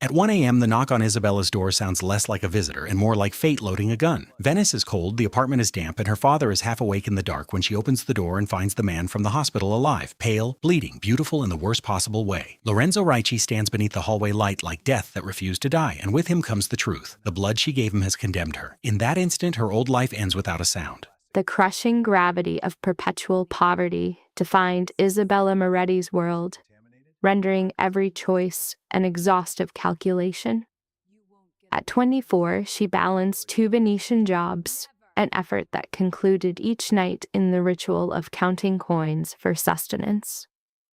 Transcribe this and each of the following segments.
At 1 a.m., the knock on Isabella's door sounds less like a visitor and more like fate loading a gun. Venice is cold, the apartment is damp, and her father is half awake in the dark when she opens the door and finds the man from the hospital alive, pale, bleeding, beautiful in the worst possible way. Lorenzo Ricci stands beneath the hallway light like death that refused to die, and with him comes the truth. The blood she gave him has condemned her. In that instant, her old life ends without a sound. The crushing gravity of perpetual poverty defined Isabella Moretti's world, rendering every choice an exhaustive calculation. At 24, she balanced 2 Venetian jobs, an effort that concluded each night in the ritual of counting coins for sustenance.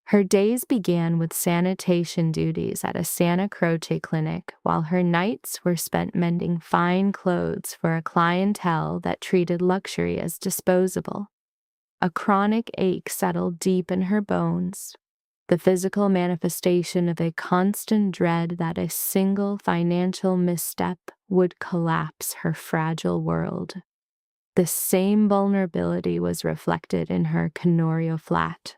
Her days began with sanitation duties at a Santa Croce clinic, while her nights were spent mending fine clothes for a clientele that treated luxury as disposable. A chronic ache settled deep in her bones, the physical manifestation of a constant dread that a single financial misstep would collapse her fragile world. The same vulnerability was reflected in her Canorio flat,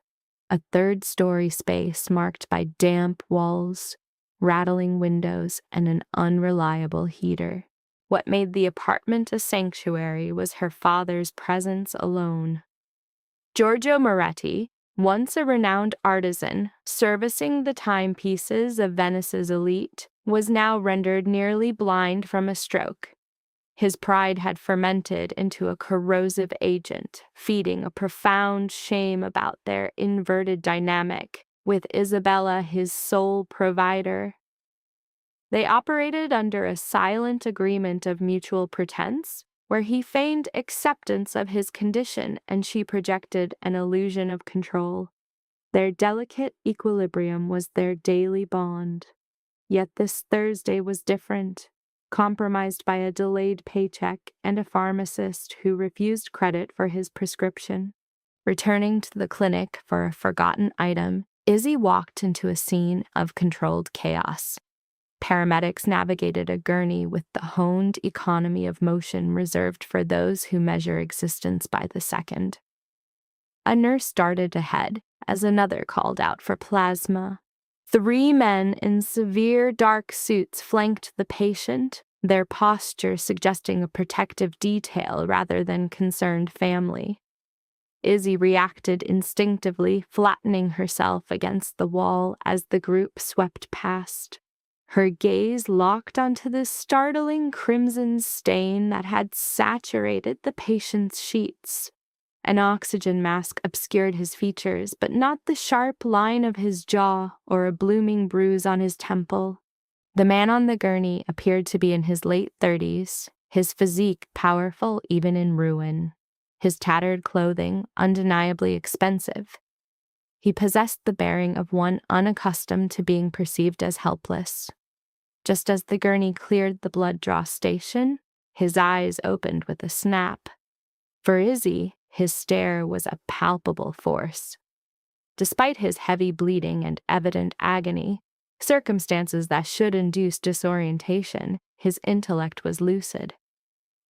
a 3rd-story space marked by damp walls, rattling windows, and an unreliable heater. What made the apartment a sanctuary was her father's presence alone. Giorgio Moretti, once a renowned artisan servicing the timepieces of Venice's elite, was now rendered nearly blind from a stroke. His pride had fermented into a corrosive agent, feeding a profound shame about their inverted dynamic, with Isabella his sole provider. They operated under a silent agreement of mutual pretense, where he feigned acceptance of his condition and she projected an illusion of control. Their delicate equilibrium was their daily bond. Yet this Thursday was different, compromised by a delayed paycheck and a pharmacist who refused credit for his prescription. Returning to the clinic for a forgotten item, Izzy walked into a scene of controlled chaos. Paramedics navigated a gurney with the honed economy of motion reserved for those who measure existence by the second. A nurse darted ahead as another called out for plasma. 3 men in severe dark suits flanked the patient, their posture suggesting a protective detail rather than concerned family. Izzy reacted instinctively, flattening herself against the wall as the group swept past. Her gaze locked onto the startling crimson stain that had saturated the patient's sheets. An oxygen mask obscured his features, but not the sharp line of his jaw or a blooming bruise on his temple. The man on the gurney appeared to be in his late 30s, his physique powerful even in ruin, his tattered clothing undeniably expensive. He possessed the bearing of one unaccustomed to being perceived as helpless. Just as the gurney cleared the blood draw station, his eyes opened with a snap. For Izzy, his stare was a palpable force. Despite his heavy bleeding and evident agony, circumstances that should induce disorientation, his intellect was lucid.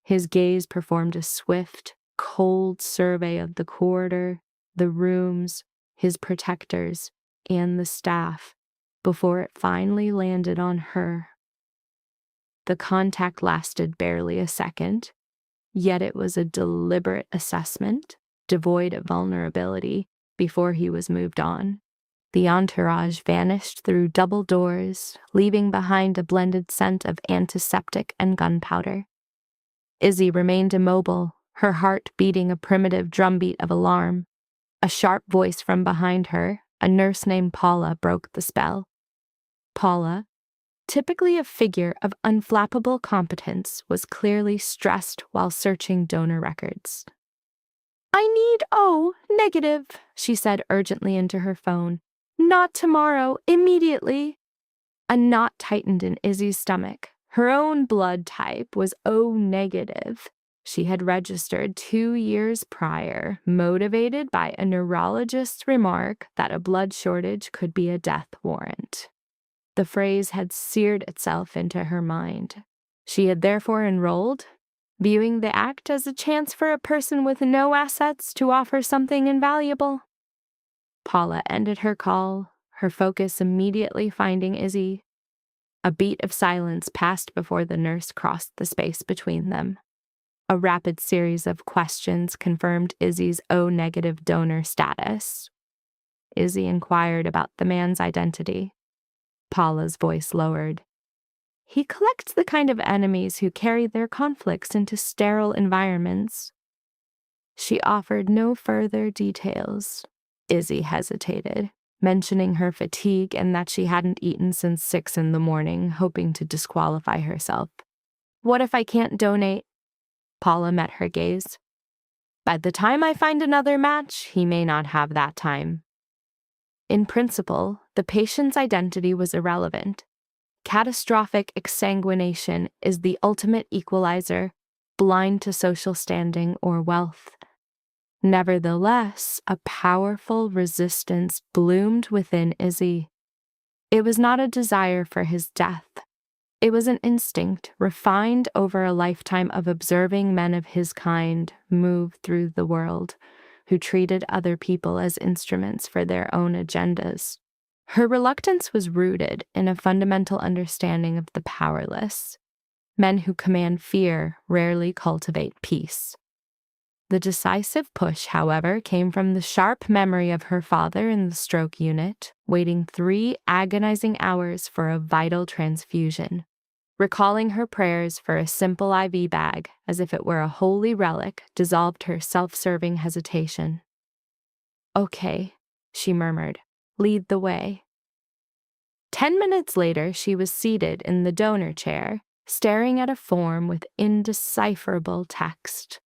His gaze performed a swift, cold survey of the corridor, the rooms, his protectors, and the staff, before it finally landed on her. The contact lasted barely a second, yet it was a deliberate assessment, devoid of vulnerability, before he was moved on. The entourage vanished through double doors, leaving behind a blended scent of antiseptic and gunpowder. Izzy remained immobile, her heart beating a primitive drumbeat of alarm. A sharp voice from behind her, a nurse named Paula, broke the spell. Paula, typically a figure of unflappable competence, was clearly stressed while searching donor records. "I need O negative," she said urgently into her phone. "Not tomorrow, immediately." A knot tightened in Izzy's stomach. Her own blood type was O negative. She had registered 2 years prior, motivated by a neurologist's remark that a blood shortage could be a death warrant. The phrase had seared itself into her mind. She had therefore enrolled, viewing the act as a chance for a person with no assets to offer something invaluable. Paula ended her call, her focus immediately finding Izzy. A beat of silence passed before the nurse crossed the space between them. A rapid series of questions confirmed Izzy's O-negative donor status. Izzy inquired about the man's identity. Paula's voice lowered. He collects the kind of enemies who carry their conflicts into sterile environments. She offered no further details. Izzy hesitated, mentioning her fatigue and that she hadn't eaten since 6 a.m, hoping to disqualify herself. What if I can't donate? Paula met her gaze. By the time I find another match, he may not have that time. In principle, the patient's identity was irrelevant. Catastrophic exsanguination is the ultimate equalizer, blind to social standing or wealth. Nevertheless, a powerful resistance bloomed within Izzy. It was not a desire for his death. It was an instinct refined over a lifetime of observing men of his kind move through the world, who treated other people as instruments for their own agendas. Her reluctance was rooted in a fundamental understanding of the powerless. Men who command fear rarely cultivate peace. The decisive push, however, came from the sharp memory of her father in the stroke unit, waiting 3 agonizing hours for a vital transfusion. Recalling her prayers for a simple IV bag, as if it were a holy relic, dissolved her self-serving hesitation. "Okay," she murmured. "Lead the way." 10 minutes later, she was seated in the donor chair, staring at a form with indecipherable text.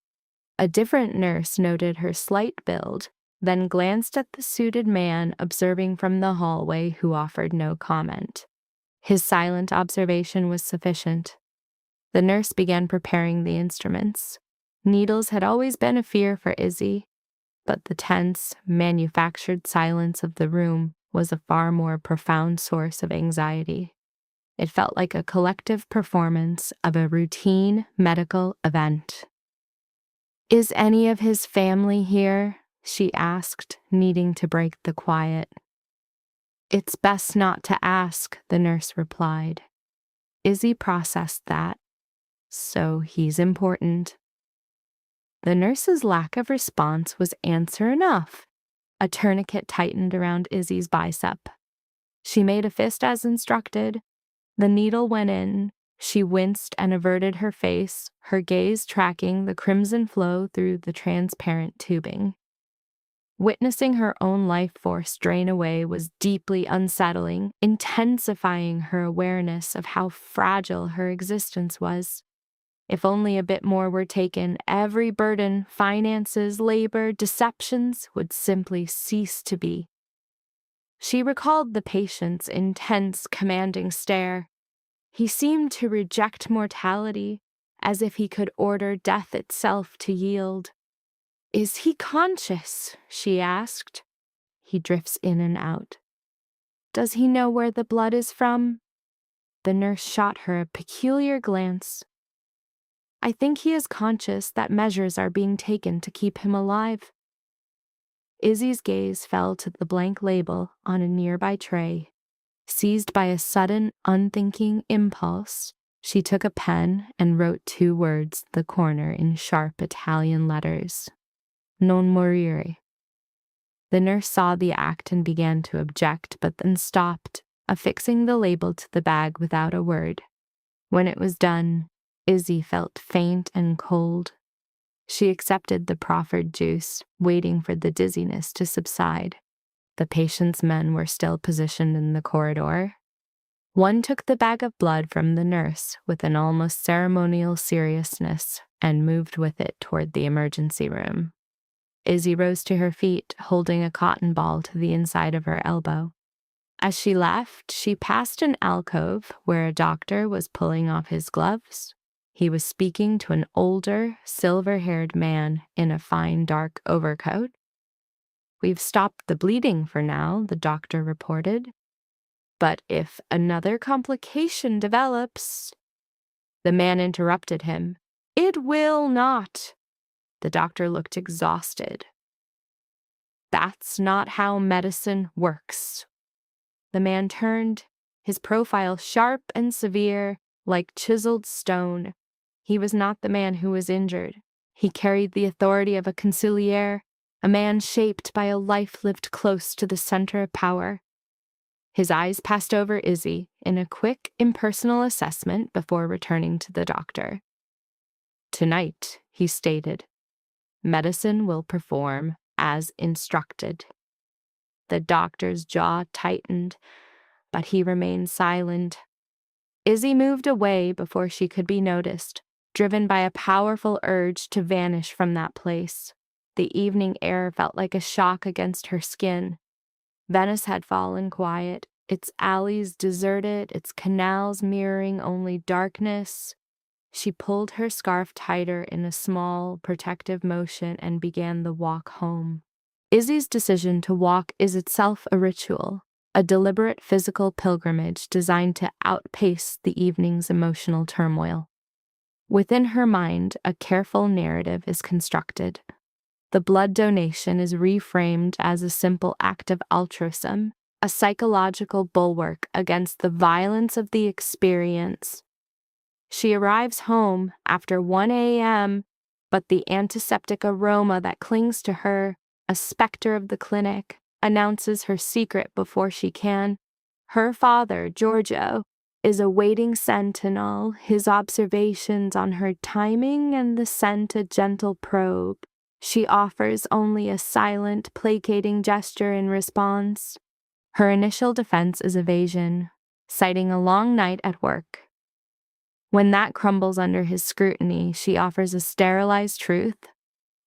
A different nurse noted her slight build, then glanced at the suited man observing from the hallway who offered no comment. His silent observation was sufficient. The nurse began preparing the instruments. Needles had always been a fear for Izzy, but the tense, manufactured silence of the room was a far more profound source of anxiety. It felt like a collective performance of a routine medical event. "Is any of his family here?" she asked, needing to break the quiet. "It's best not to ask," the nurse replied. Izzy processed that. So he's important. The nurse's lack of response was answer enough. A tourniquet tightened around Izzy's bicep. She made a fist as instructed. The needle went in. She winced and averted her face, her gaze tracking the crimson flow through the transparent tubing. Witnessing her own life force drain away was deeply unsettling, intensifying her awareness of how fragile her existence was. If only a bit more were taken, every burden, finances, labor, deceptions would simply cease to be. She recalled the patient's intense, commanding stare. He seemed to reject mortality, as if he could order death itself to yield. "Is he conscious?" she asked. "He drifts in and out." "Does he know where the blood is from?" The nurse shot her a peculiar glance. "I think he is conscious that measures are being taken to keep him alive." Izzy's gaze fell to the blank label on a nearby tray. Seized by a sudden, unthinking impulse, she took a pen and wrote 2 words at the corner in sharp Italian letters. "Non morire." The nurse saw the act and began to object, but then stopped, affixing the label to the bag without a word. When it was done, Izzy felt faint and cold. She accepted the proffered juice, waiting for the dizziness to subside. The patient's men were still positioned in the corridor. One took the bag of blood from the nurse with an almost ceremonial seriousness and moved with it toward the emergency room. Izzy rose to her feet, holding a cotton ball to the inside of her elbow. As she left, she passed an alcove where a doctor was pulling off his gloves. He was speaking to an older, silver-haired man in a fine dark overcoat. "We've stopped the bleeding for now," the doctor reported. "But if another complication develops—" The man interrupted him. "It will not." The doctor looked exhausted. "That's not how medicine works." The man turned, his profile sharp and severe, like chiseled stone. He was not the man who was injured. He carried the authority of a conciliere, a man shaped by a life lived close to the center of power. His eyes passed over Izzy in a quick, impersonal assessment before returning to the doctor. "Tonight," he stated, "medicine will perform as instructed." The doctor's jaw tightened, but he remained silent. Izzy moved away before she could be noticed, driven by a powerful urge to vanish from that place. The evening air felt like a shock against her skin. Venice had fallen quiet, its alleys deserted, its canals mirroring only darkness. She pulled her scarf tighter in a small, protective motion and began the walk home. Izzy's decision to walk is itself a ritual, a deliberate physical pilgrimage designed to outpace the evening's emotional turmoil. Within her mind, a careful narrative is constructed. The blood donation is reframed as a simple act of altruism, a psychological bulwark against the violence of the experience. She arrives home after 1 a.m., but the antiseptic aroma that clings to her, a specter of the clinic, announces her secret before she can. Her father, Giorgio, is a waiting sentinel, his observations on her timing and the scent a gentle probe. She offers only a silent, placating gesture in response. Her initial defense is evasion, citing a long night at work. When that crumbles under his scrutiny, she offers a sterilized truth.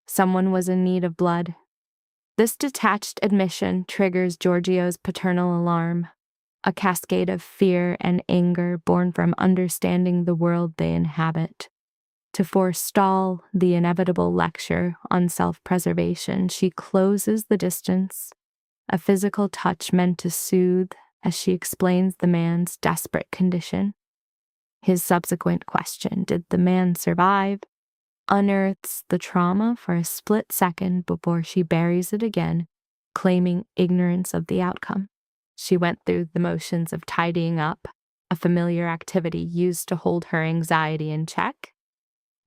Someone was in need of blood. This detached admission triggers Giorgio's paternal alarm, a cascade of fear and anger born from understanding the world they inhabit. To forestall the inevitable lecture on self-preservation, she closes the distance, a physical touch meant to soothe as she explains the man's desperate condition. His subsequent question, "Did the man survive?" unearths the trauma for a split second before she buries it again, claiming ignorance of the outcome. She went through the motions of tidying up, a familiar activity used to hold her anxiety in check.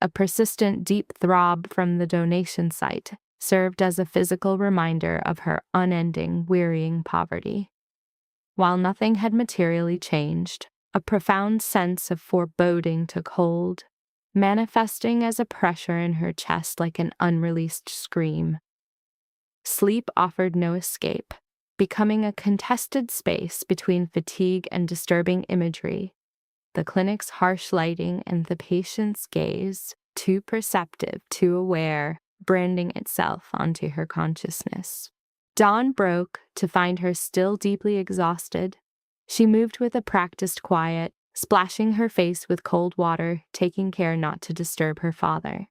A persistent deep throb from the donation site served as a physical reminder of her unending, wearying poverty. While nothing had materially changed, a profound sense of foreboding took hold, manifesting as a pressure in her chest like an unreleased scream. Sleep offered no escape, becoming a contested space between fatigue and disturbing imagery. The clinic's harsh lighting and the patient's gaze, too perceptive, too aware, branding itself onto her consciousness. Dawn broke to find her still deeply exhausted. She moved with a practiced quiet, splashing her face with cold water, taking care not to disturb her father.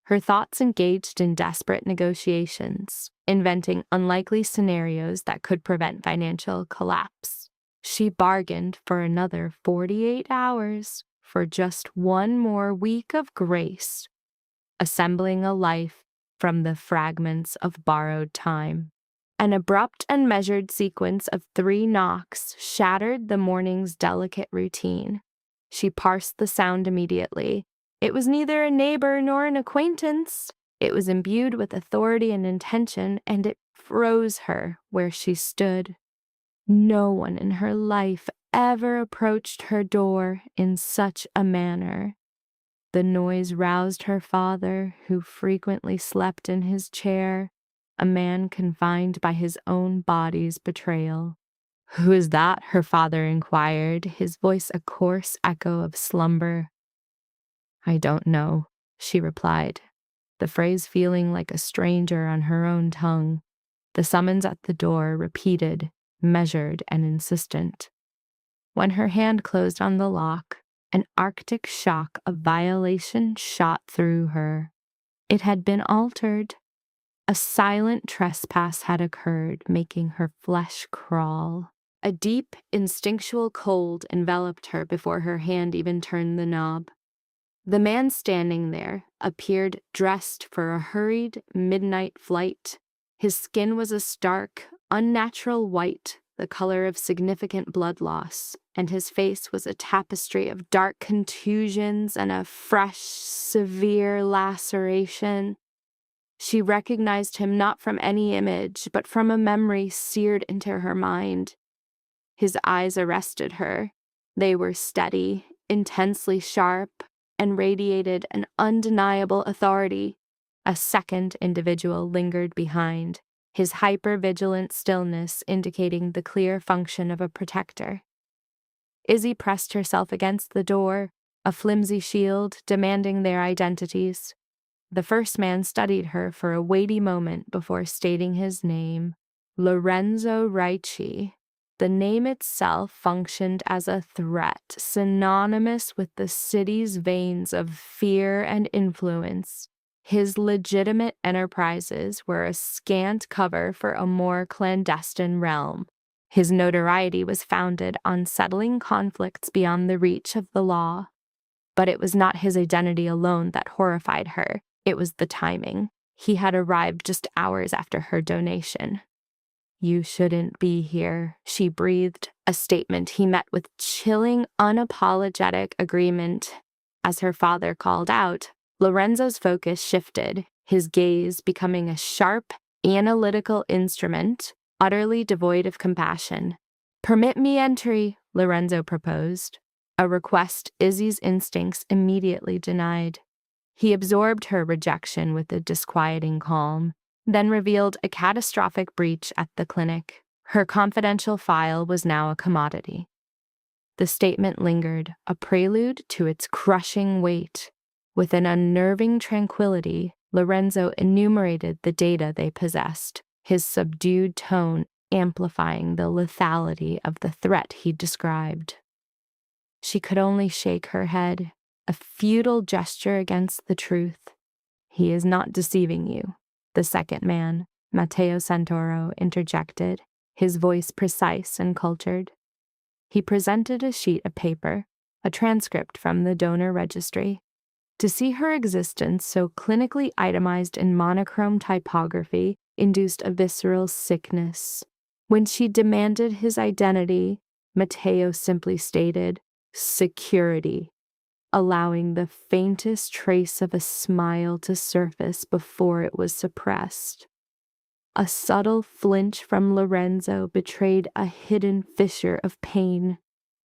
Her thoughts engaged in desperate negotiations, inventing unlikely scenarios that could prevent financial collapse. She bargained for another 48 hours for just one more week of grace, assembling a life from the fragments of borrowed time. An abrupt and measured sequence of 3 knocks shattered the morning's delicate routine. She parsed the sound immediately. It was neither a neighbor nor an acquaintance. It was imbued with authority and intention, and it froze her where she stood. No one in her life ever approached her door in such a manner. The noise roused her father, who frequently slept in his chair, a man confined by his own body's betrayal. "Who is that?" her father inquired, his voice a coarse echo of slumber. "I don't know," she replied, the phrase feeling like a stranger on her own tongue. The summons at the door repeated, measured, and insistent. When her hand closed on the lock, an arctic shock of violation shot through her. It had been altered. A silent trespass had occurred, making her flesh crawl. A deep, instinctual cold enveloped her before her hand even turned the knob. The man standing there appeared dressed for a hurried midnight flight. His skin was a stark, unnatural white, the color of significant blood loss, and his face was a tapestry of dark contusions and a fresh, severe laceration. She recognized him not from any image, but from a memory seared into her mind. His eyes arrested her. They were steady, intensely sharp, and radiated an undeniable authority. A second individual lingered behind, his hyper-vigilant stillness indicating the clear function of a protector. Izzy pressed herself against the door, a flimsy shield demanding their identities. The first man studied her for a weighty moment before stating his name, Lorenzo Ricci. The name itself functioned as a threat, synonymous with the city's veins of fear and influence. His legitimate enterprises were a scant cover for a more clandestine realm. His notoriety was founded on settling conflicts beyond the reach of the law. But it was not his identity alone that horrified her. It was the timing. He had arrived just hours after her donation. "You shouldn't be here," she breathed, a statement he met with chilling, unapologetic agreement. As her father called out, Lorenzo's focus shifted, his gaze becoming a sharp, analytical instrument, utterly devoid of compassion. "Permit me entry," Lorenzo proposed, a request Izzy's instincts immediately denied. He absorbed her rejection with a disquieting calm, then revealed a catastrophic breach at the clinic. Her confidential file was now a commodity. The statement lingered, a prelude to its crushing weight. With an unnerving tranquility, Lorenzo enumerated the data they possessed, his subdued tone amplifying the lethality of the threat he described. She could only shake her head, a futile gesture against the truth. "He is not deceiving you," the second man, Matteo Santoro, interjected, his voice precise and cultured. He presented a sheet of paper, a transcript from the donor registry. To see her existence so clinically itemized in monochrome typography induced a visceral sickness. When she demanded his identity, Matteo simply stated, "Security," allowing the faintest trace of a smile to surface before it was suppressed. A subtle flinch from Lorenzo betrayed a hidden fissure of pain.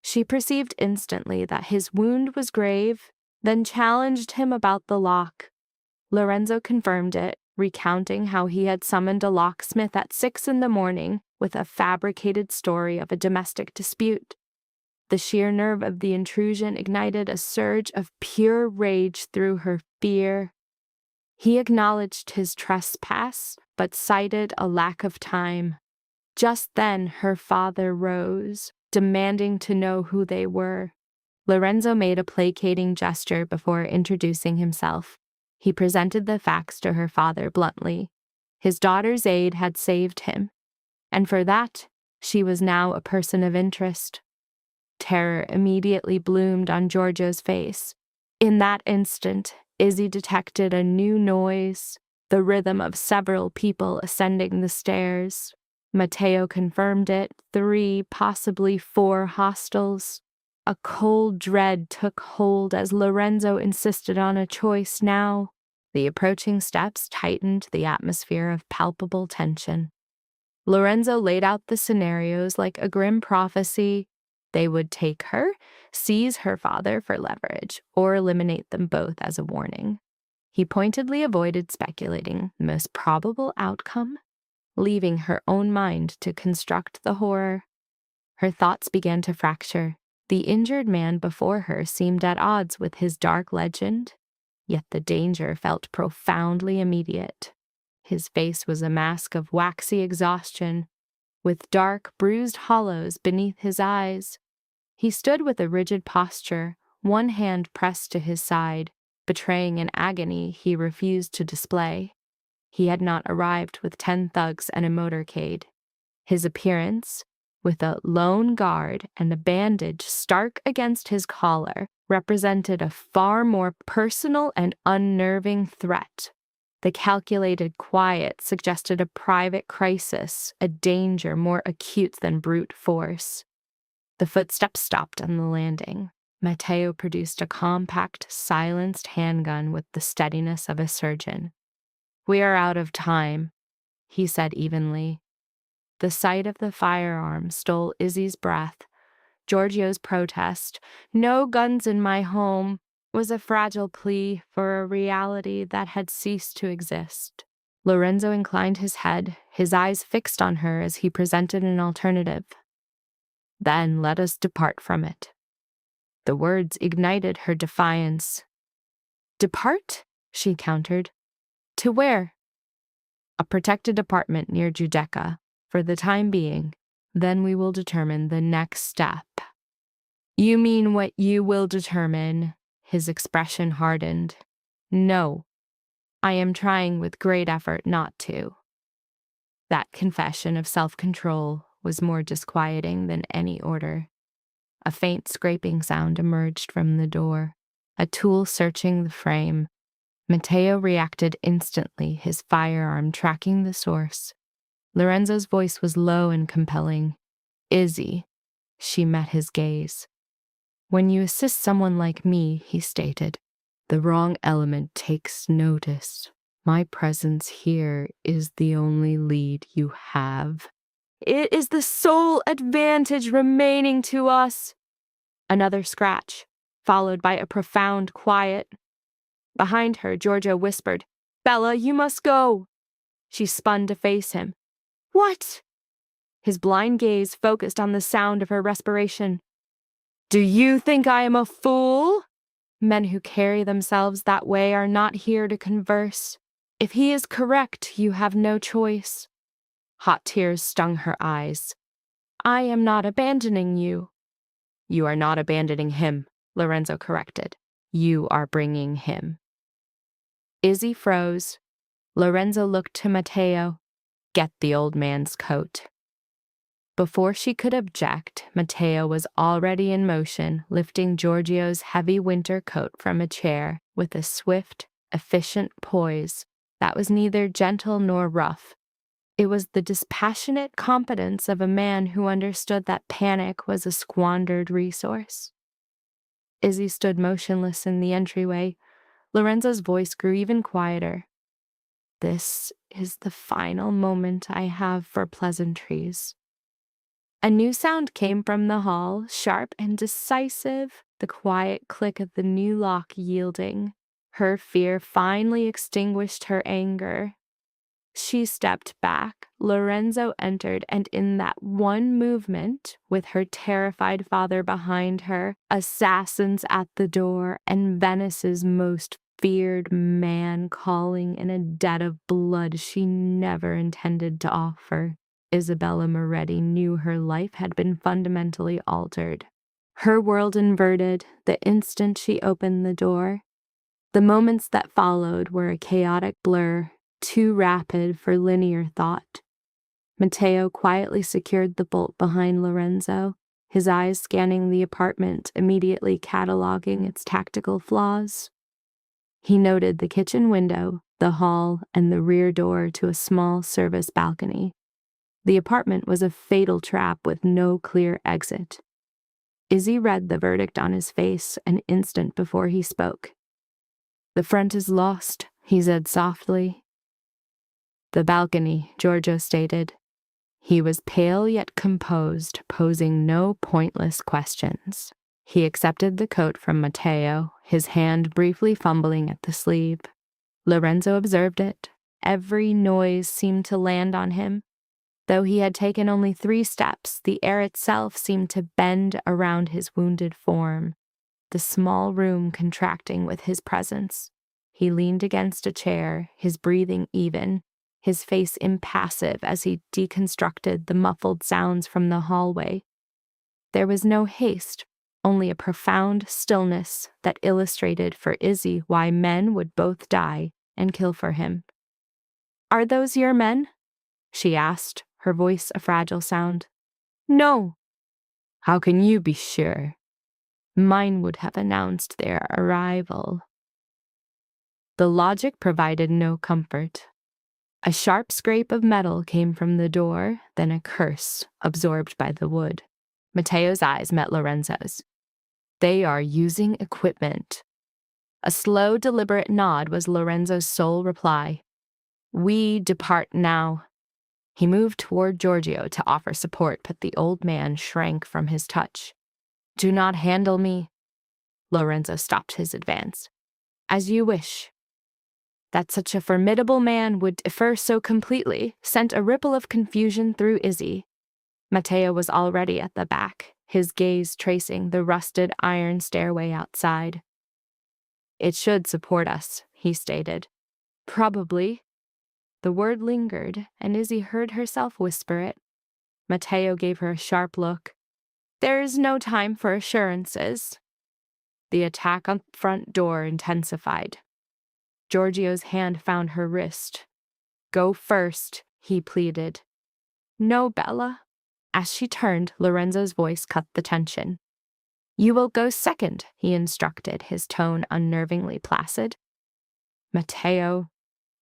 She perceived instantly that his wound was grave, then challenged him about the lock. Lorenzo confirmed it, recounting how he had summoned a locksmith at 6 a.m. with a fabricated story of a domestic dispute. The sheer nerve of the intrusion ignited a surge of pure rage through her fear. He acknowledged his trespass, but cited a lack of time. Just then, her father rose, demanding to know who they were. Lorenzo made a placating gesture before introducing himself. He presented the facts to her father bluntly. His daughter's aid had saved him, and for that, she was now a person of interest. Terror immediately bloomed on Giorgio's face. In that instant, Izzy detected a new noise, the rhythm of several people ascending the stairs. Matteo confirmed it, 3, possibly 4 hostiles. A cold dread took hold as Lorenzo insisted on a choice now. The approaching steps tightened the atmosphere of palpable tension. Lorenzo laid out the scenarios like a grim prophecy. They would take her, seize her father for leverage, or eliminate them both as a warning. He pointedly avoided speculating the most probable outcome, leaving her own mind to construct the horror. Her thoughts began to fracture. The injured man before her seemed at odds with his dark legend, yet the danger felt profoundly immediate. His face was a mask of waxy exhaustion, with dark, bruised hollows beneath his eyes. He stood with a rigid posture, one hand pressed to his side, betraying an agony he refused to display. He had not arrived with 10 thugs and a motorcade. His appearance, with a lone guard and a bandage stark against his collar, represented a far more personal and unnerving threat. The calculated quiet suggested a private crisis, a danger more acute than brute force. The footsteps stopped on the landing. Matteo produced a compact, silenced handgun with the steadiness of a surgeon. "We are out of time," he said evenly. The sight of the firearm stole Izzy's breath. Giorgio's protest, "No guns in my home," was a fragile plea for a reality that had ceased to exist. Lorenzo inclined his head, his eyes fixed on her as he presented an alternative. "Then let us depart from it." The words ignited her defiance. "Depart?" she countered. "To where?" "A protected apartment near Giudecca, for the time being. Then we will determine the next step." "You mean what you will determine?" His expression hardened. "No, I am trying with great effort not to." That confession of self-control was more disquieting than any order. A faint scraping sound emerged from the door, a tool searching the frame. Matteo reacted instantly, his firearm tracking the source. Lorenzo's voice was low and compelling. "Izzy." She met his gaze. "When you assist someone like me," he stated, "the wrong element takes notice. My presence here is the only lead you have." "It is the sole advantage remaining to us." Another scratch, followed by a profound quiet. Behind her, Giorgio whispered, "Bella, you must go." She spun to face him. "What?" His blind gaze focused on the sound of her respiration. "Do you think I am a fool? Men who carry themselves that way are not here to converse. If he is correct, you have no choice." Hot tears stung her eyes. "I am not abandoning you." "You are not abandoning him," Lorenzo corrected. "You are bringing him." Izzy froze. Lorenzo looked to Matteo. "Get the old man's coat." Before she could object, Matteo was already in motion, lifting Giorgio's heavy winter coat from a chair with a swift, efficient poise that was neither gentle nor rough. It was the dispassionate competence of a man who understood that panic was a squandered resource. Izzy stood motionless in the entryway. Lorenzo's voice grew even quieter. "This is the final moment I have for pleasantries." A new sound came from the hall, sharp and decisive, the quiet click of the new lock yielding. Her fear finally extinguished her anger. She stepped back. Lorenzo entered, and in that one movement, with her terrified father behind her, assassins at the door, and Venice's most feared man calling in a debt of blood she never intended to offer, Isabella Moretti knew her life had been fundamentally altered. Her world inverted the instant she opened the door. The moments that followed were a chaotic blur, too rapid for linear thought. Matteo quietly secured the bolt behind Lorenzo, his eyes scanning the apartment, immediately cataloging its tactical flaws. He noted the kitchen window, the hall, and the rear door to a small service balcony. The apartment was a fatal trap with no clear exit. Izzy read the verdict on his face an instant before he spoke. "The front is lost," he said softly. "The balcony," Giorgio stated. He was pale yet composed, posing no pointless questions. He accepted the coat from Matteo, his hand briefly fumbling at the sleeve. Lorenzo observed it. Every noise seemed to land on him. Though he had taken only 3 steps, the air itself seemed to bend around his wounded form, the small room contracting with his presence. He leaned against a chair, his breathing even, his face impassive as he deconstructed the muffled sounds from the hallway. There was no haste, only a profound stillness that illustrated for Izzy why men would both die and kill for him. "Are those your men?" she asked, her voice a fragile sound. "No." "How can you be sure?" "Mine would have announced their arrival." The logic provided no comfort. A sharp scrape of metal came from the door, then a curse absorbed by the wood. Matteo's eyes met Lorenzo's. They are using equipment. A slow, deliberate nod was Lorenzo's sole reply. We depart now. He moved toward Giorgio to offer support, but the old man shrank from his touch. Do not handle me. Lorenzo stopped his advance. As you wish. That such a formidable man would defer so completely sent a ripple of confusion through Izzy. Matteo was already at the back, his gaze tracing the rusted iron stairway outside. It should support us, he stated. Probably. The word lingered, and Izzy heard herself whisper it. Matteo gave her a sharp look. There is no time for assurances. The attack on the front door intensified. Giorgio's hand found her wrist. Go first, he pleaded. No, Bella. As she turned, Lorenzo's voice cut the tension. You will go second, he instructed, his tone unnervingly placid. Matteo,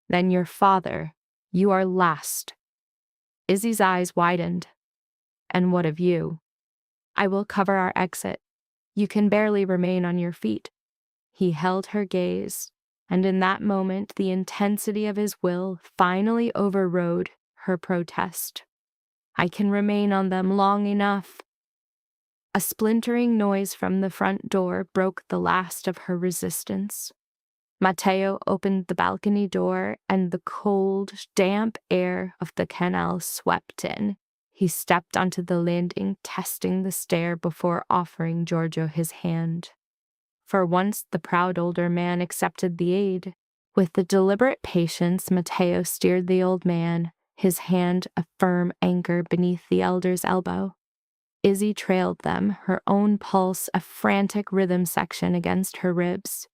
then your father. You are last. Izzy's eyes widened. And what of you? I will cover our exit. You can barely remain on your feet. He held her gaze, and in that moment the intensity of his will finally overrode her protest. I can remain on them long enough. A splintering noise from the front door broke the last of her resistance. Matteo opened the balcony door, and the cold, damp air of the canal swept in. He stepped onto the landing, testing the stair before offering Giorgio his hand. For once, the proud older man accepted the aid. With the deliberate patience, Matteo steered the old man, his hand a firm anchor beneath the elder's elbow. Izzy trailed them, her own pulse a frantic rhythm section against her ribs.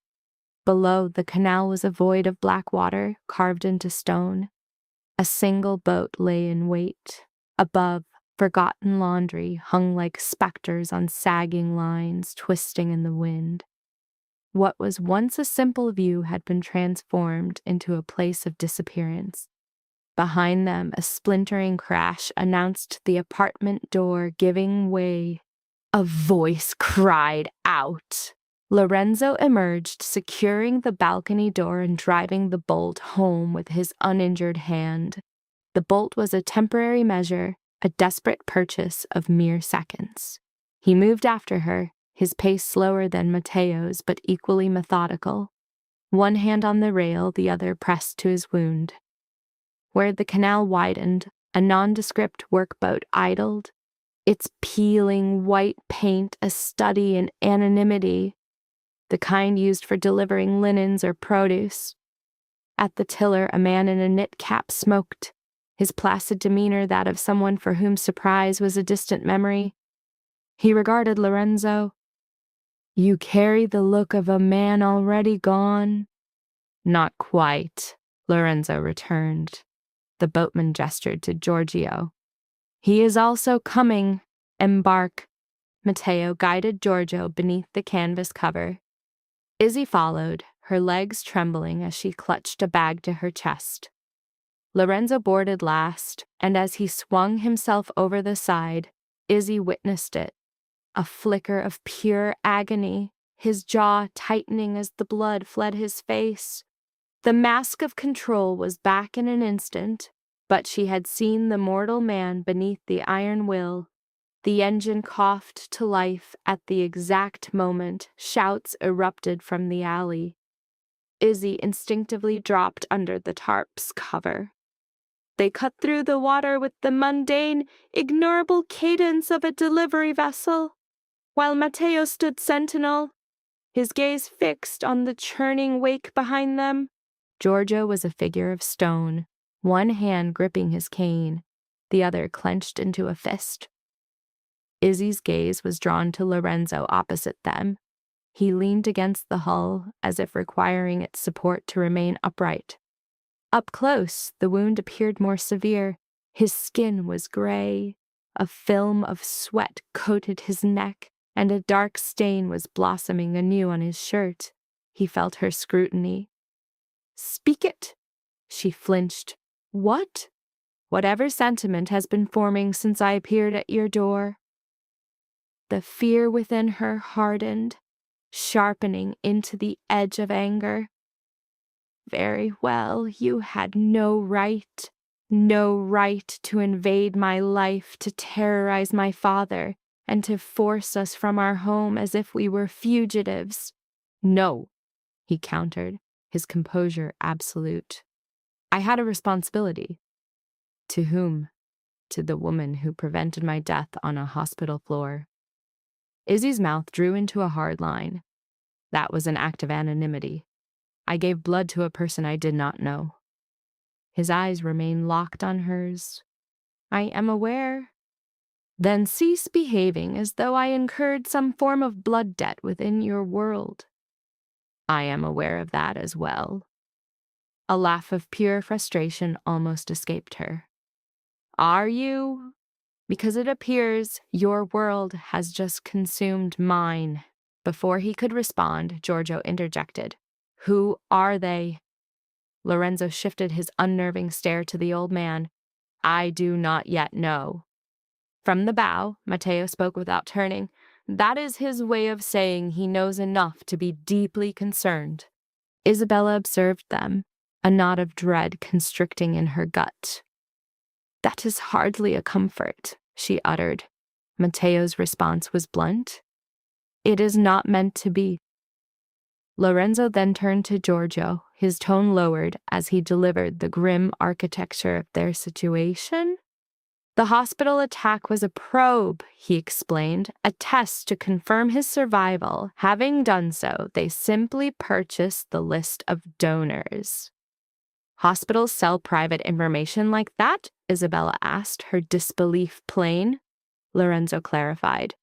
Below, the canal was a void of black water, carved into stone. A single boat lay in wait. Above, forgotten laundry hung like specters on sagging lines, twisting in the wind. What was once a simple view had been transformed into a place of disappearance. Behind them, a splintering crash announced the apartment door giving way. A voice cried out. Lorenzo emerged, securing the balcony door and driving the bolt home with his uninjured hand. The bolt was a temporary measure, a desperate purchase of mere seconds. He moved after her, his pace slower than Matteo's, but equally methodical. One hand on the rail, the other pressed to his wound. Where the canal widened, a nondescript workboat idled, its peeling white paint a study in anonymity, the kind used for delivering linens or produce. At the tiller, a man in a knit cap smoked, his placid demeanor that of someone for whom surprise was a distant memory. He regarded Lorenzo. You carry the look of a man already gone. Not quite, Lorenzo returned. The boatman gestured to Giorgio. He is also coming. Embark. Matteo guided Giorgio beneath the canvas cover. Izzy followed, her legs trembling as she clutched a bag to her chest. Lorenzo boarded last, and as he swung himself over the side, Izzy witnessed it. A flicker of pure agony, his jaw tightening as the blood fled his face. The mask of control was back in an instant, but she had seen the mortal man beneath the iron will. The engine coughed to life at the exact moment shouts erupted from the alley. Izzy instinctively dropped under the tarp's cover. They cut through the water with the mundane, ignorable cadence of a delivery vessel, while Matteo stood sentinel, his gaze fixed on the churning wake behind them. Giorgio was a figure of stone, one hand gripping his cane, the other clenched into a fist. Izzy's gaze was drawn to Lorenzo opposite them. He leaned against the hull, as if requiring its support to remain upright. Up close, the wound appeared more severe. His skin was gray. A film of sweat coated his neck, and a dark stain was blossoming anew on his shirt. He felt her scrutiny. Speak it. She flinched. What? Whatever sentiment has been forming since I appeared at your door. The fear within her hardened, sharpening into the edge of anger. Very well, you had no right to invade my life, to terrorize my father, and to force us from our home as if we were fugitives. No, he countered, his composure absolute. I had a responsibility. To whom? To the woman who prevented my death on a hospital floor. Izzy's mouth drew into a hard line. That was an act of anonymity. I gave blood to a person I did not know. His eyes remained locked on hers. I am aware. Then cease behaving as though I incurred some form of blood debt within your world. I am aware of that as well. A laugh of pure frustration almost escaped her. Are you? Because it appears your world has just consumed mine. Before he could respond, Giorgio interjected. Who are they? Lorenzo shifted his unnerving stare to the old man. I do not yet know. From the bow, Matteo spoke without turning. That is his way of saying he knows enough to be deeply concerned. Isabella observed them, a knot of dread constricting in her gut. That is hardly a comfort, she uttered. Matteo's response was blunt. It is not meant to be. Lorenzo then turned to Giorgio, his tone lowered as he delivered the grim architecture of their situation. The hospital attack was a probe, he explained, a test to confirm his survival. Having done so, they simply purchased the list of donors. Hospitals sell private information like that? Isabella asked, her disbelief plain. Lorenzo clarified.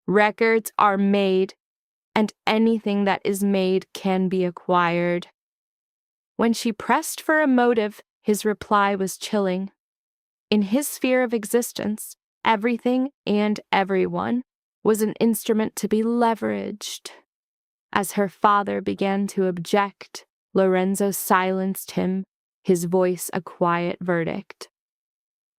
Records are made, and anything that is made can be acquired. When she pressed for a motive, his reply was chilling. In his sphere of existence, everything and everyone was an instrument to be leveraged. As her father began to object, Lorenzo silenced him, his voice a quiet verdict.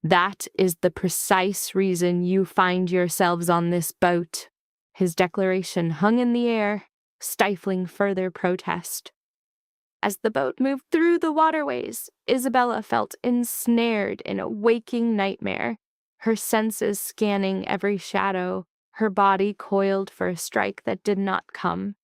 That is the precise reason you find yourselves on this boat. His declaration hung in the air, stifling further protest. As the boat moved through the waterways, Isabella felt ensnared in a waking nightmare, her senses scanning every shadow, her body coiled for a strike that did not come.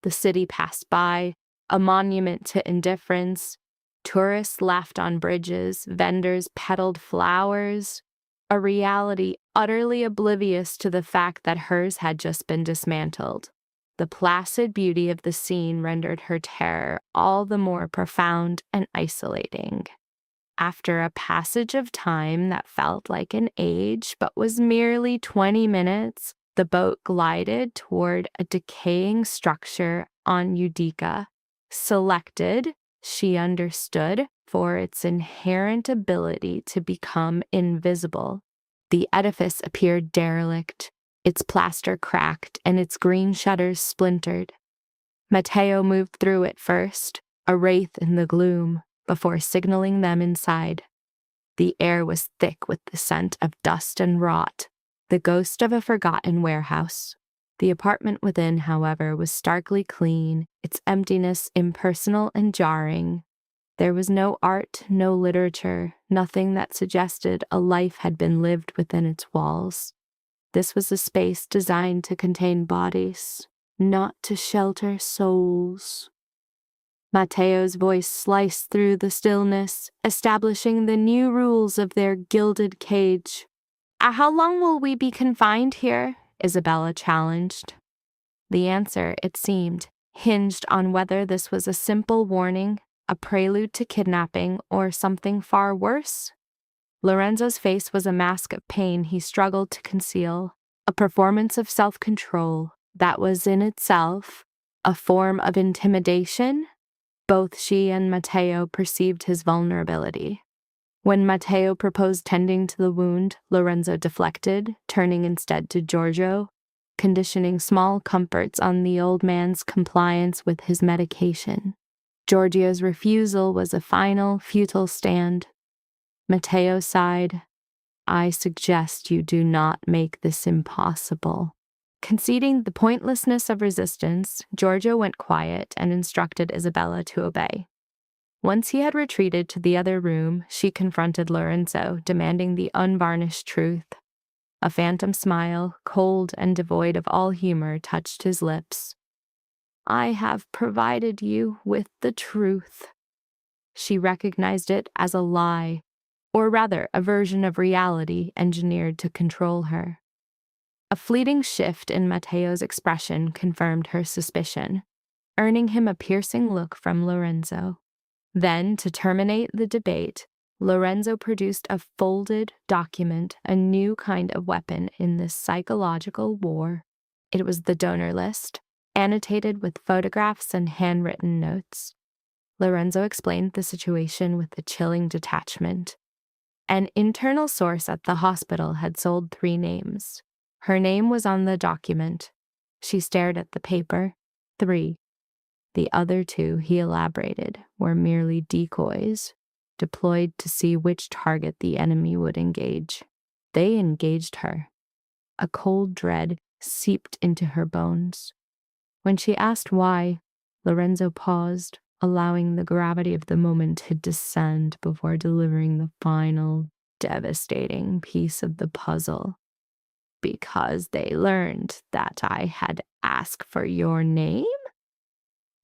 The city passed by, a monument to indifference. Tourists laughed on bridges, vendors peddled flowers, a reality utterly oblivious to the fact that hers had just been dismantled. The placid beauty of the scene rendered her terror all the more profound and isolating. After a passage of time that felt like an age but was merely 20 minutes, the boat glided toward a decaying structure on Udica, selected, she understood, for its inherent ability to become invisible. The edifice appeared derelict, its plaster cracked and its green shutters splintered. Matteo moved through it first, a wraith in the gloom, before signaling them inside. The air was thick with the scent of dust and rot, the ghost of a forgotten warehouse. The apartment within, however, was starkly clean, its emptiness impersonal and jarring. There was no art, no literature, nothing that suggested a life had been lived within its walls. This was a space designed to contain bodies, not to shelter souls. Matteo's voice sliced through the stillness, establishing the new rules of their gilded cage. How long will we be confined here? Isabella challenged. The answer, it seemed, hinged on whether this was a simple warning, a prelude to kidnapping, or something far worse. Lorenzo's face was a mask of pain he struggled to conceal, a performance of self-control that was in itself a form of intimidation. Both she and Matteo perceived his vulnerability. When Matteo proposed tending to the wound, Lorenzo deflected, turning instead to Giorgio, conditioning small comforts on the old man's compliance with his medication. Giorgio's refusal was a final, futile stand. Matteo sighed. I suggest you do not make this impossible. Conceding the pointlessness of resistance, Giorgio went quiet and instructed Isabella to obey. Once he had retreated to the other room, she confronted Lorenzo, demanding the unvarnished truth. A phantom smile, cold and devoid of all humor, touched his lips. I have provided you with the truth. She recognized it as a lie, or rather a version of reality engineered to control her. A fleeting shift in Matteo's expression confirmed her suspicion, earning him a piercing look from Lorenzo. Then, to terminate the debate, Lorenzo produced a folded document, a new kind of weapon in this psychological war. It was the donor list, annotated with photographs and handwritten notes. Lorenzo explained the situation with a chilling detachment. An internal source at the hospital had sold 3 names. Her name was on the document. She stared at the paper. 3. The other 2, he elaborated, were merely decoys, deployed to see which target the enemy would engage. They engaged her. A cold dread seeped into her bones. When she asked why, Lorenzo paused, allowing the gravity of the moment to descend before delivering the final, devastating piece of the puzzle. Because they learned that I had asked for your name?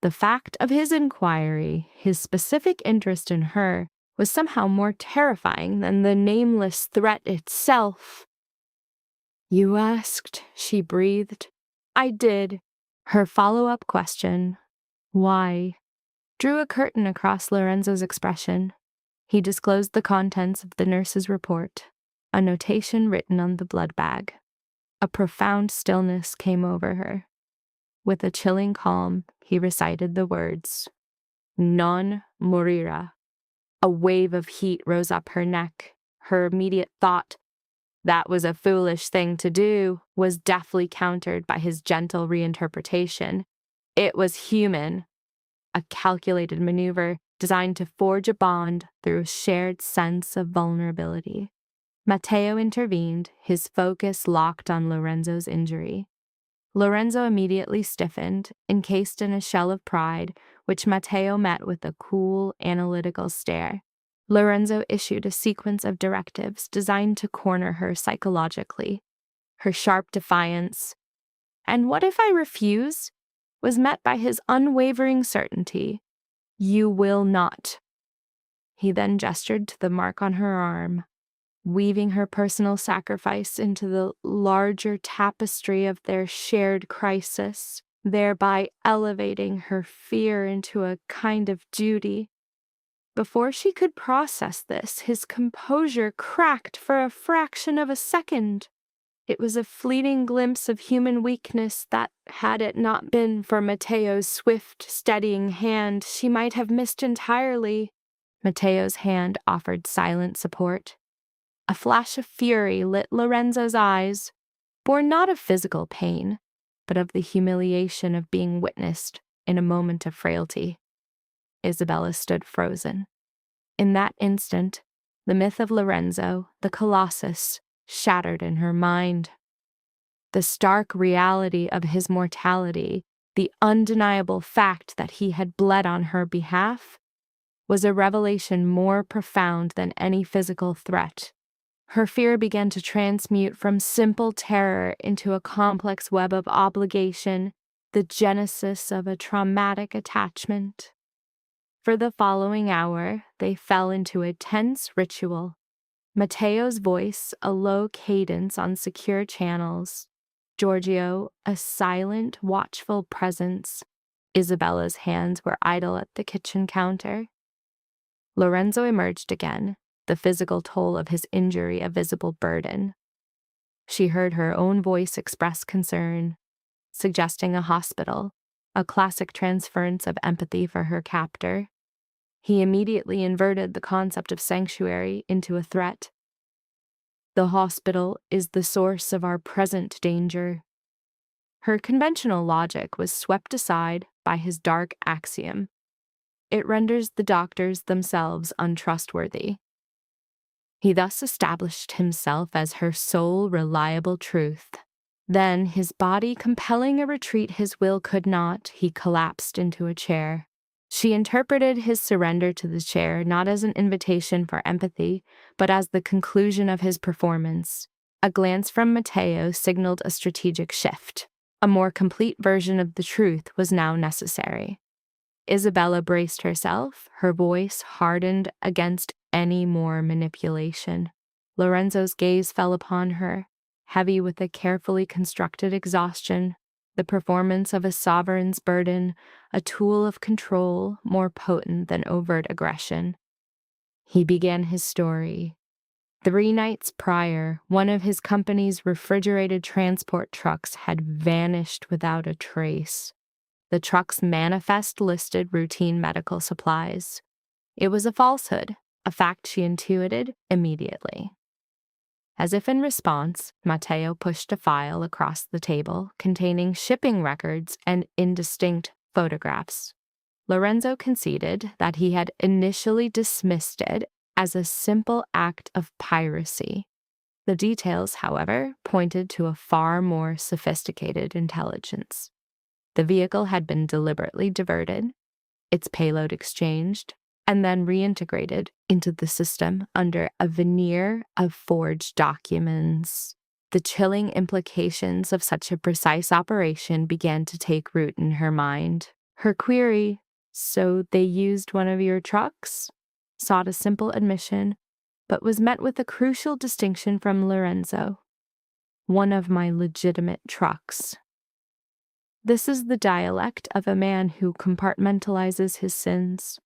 The fact of his inquiry, his specific interest in her, was somehow more terrifying than the nameless threat itself. You asked, she breathed. I did. Her follow-up question, why, drew a curtain across Lorenzo's expression. He disclosed the contents of the nurse's report, a notation written on the blood bag. A profound stillness came over her. With a chilling calm, he recited the words, non morira. A wave of heat rose up her neck. Her immediate thought, that was a foolish thing to do, was deftly countered by his gentle reinterpretation. It was human, a calculated maneuver designed to forge a bond through a shared sense of vulnerability. Matteo intervened, his focus locked on Lorenzo's injury. Lorenzo immediately stiffened, encased in a shell of pride, which Matteo met with a cool, analytical stare. Lorenzo issued a sequence of directives designed to corner her psychologically. Her sharp defiance, "And what if I refuse?" was met by his unwavering certainty. "You will not." He then gestured to the mark on her arm, weaving her personal sacrifice into the larger tapestry of their shared crisis, thereby elevating her fear into a kind of duty. Before she could process this, his composure cracked for a fraction of a second. It was a fleeting glimpse of human weakness that, had it not been for Matteo's swift, steadying hand, she might have missed entirely. Matteo's hand offered silent support. A flash of fury lit Lorenzo's eyes, born not of physical pain, but of the humiliation of being witnessed in a moment of frailty. Isabella stood frozen. In that instant, the myth of Lorenzo, the Colossus, shattered in her mind. The stark reality of his mortality, the undeniable fact that he had bled on her behalf, was a revelation more profound than any physical threat. Her fear began to transmute from simple terror into a complex web of obligation, the genesis of a traumatic attachment. For the following hour, they fell into a tense ritual. Matteo's voice, a low cadence on secure channels. Giorgio, a silent, watchful presence. Isabella's hands were idle at the kitchen counter. Lorenzo emerged again, the physical toll of his injury a visible burden. She heard her own voice express concern, suggesting a hospital, a classic transference of empathy for her captor. He immediately inverted the concept of sanctuary into a threat. The hospital is the source of our present danger. Her conventional logic was swept aside by his dark axiom. it renders the doctors themselves untrustworthy. He thus established himself as her sole reliable truth. Then, his body compelling a retreat his will could not, he collapsed into a chair. She interpreted his surrender to the chair not as an invitation for empathy, but as the conclusion of his performance. A glance from Matteo signaled a strategic shift. A more complete version of the truth was now necessary. Isabella braced herself, her voice hardened against any more manipulation. Lorenzo's gaze fell upon her, heavy with a carefully constructed exhaustion, the performance of a sovereign's burden, a tool of control more potent than overt aggression. He began his story. 3 nights prior, one of his company's refrigerated transport trucks had vanished without a trace. The truck's manifest listed routine medical supplies. It was a falsehood, a fact she intuited immediately. As if in response, Matteo pushed a file across the table containing shipping records and indistinct photographs. Lorenzo conceded that he had initially dismissed it as a simple act of piracy. The details, however, pointed to a far more sophisticated intelligence. The vehicle had been deliberately diverted, its payload exchanged, and then reintegrated into the system under a veneer of forged documents. The chilling implications of such a precise operation began to take root in her mind. Her query, "So they used one of your trucks?" sought a simple admission, but was met with a crucial distinction from Lorenzo. "One of my legitimate trucks." This is the dialect of a man who compartmentalizes his sins.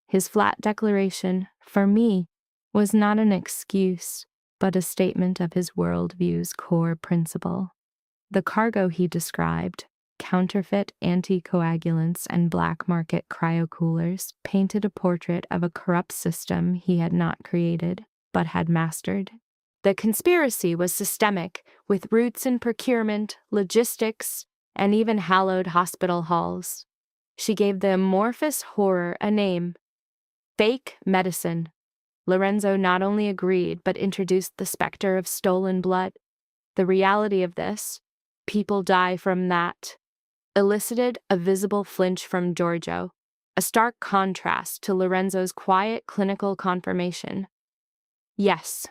His flat declaration, "for me," was not an excuse, but a statement of his worldview's core principle. The cargo he described, counterfeit anticoagulants and black market cryocoolers, painted a portrait of a corrupt system he had not created, but had mastered. The conspiracy was systemic, with roots in procurement, logistics, and even hallowed hospital halls. She gave the amorphous horror a name: fake medicine. Lorenzo not only agreed, but introduced the specter of stolen blood. The reality of this, "people die from that," elicited a visible flinch from Giorgio, a stark contrast to Lorenzo's quiet clinical confirmation. Yes,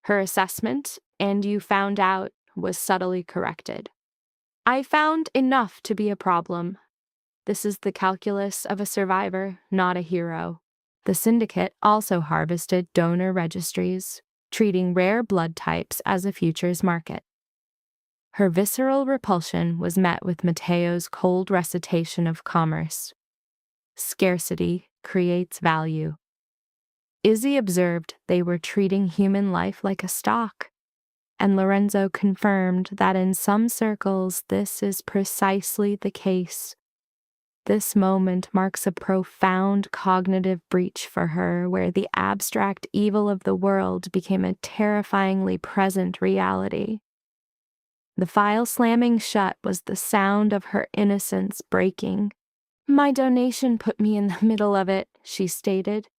her assessment, "and you found out," was subtly corrected. "I found enough to be a problem." This is the calculus of a survivor, not a hero. The syndicate also harvested donor registries, treating rare blood types as a futures market. Her visceral repulsion was met with Matteo's cold recitation of commerce. Scarcity creates value. Izzy observed they were treating human life like a stock, and Lorenzo confirmed that in some circles this is precisely the case. This moment marks a profound cognitive breach for her, where the abstract evil of the world became a terrifyingly present reality. The file slamming shut was the sound of her innocence breaking. "My donation put me in the middle of it," she stated.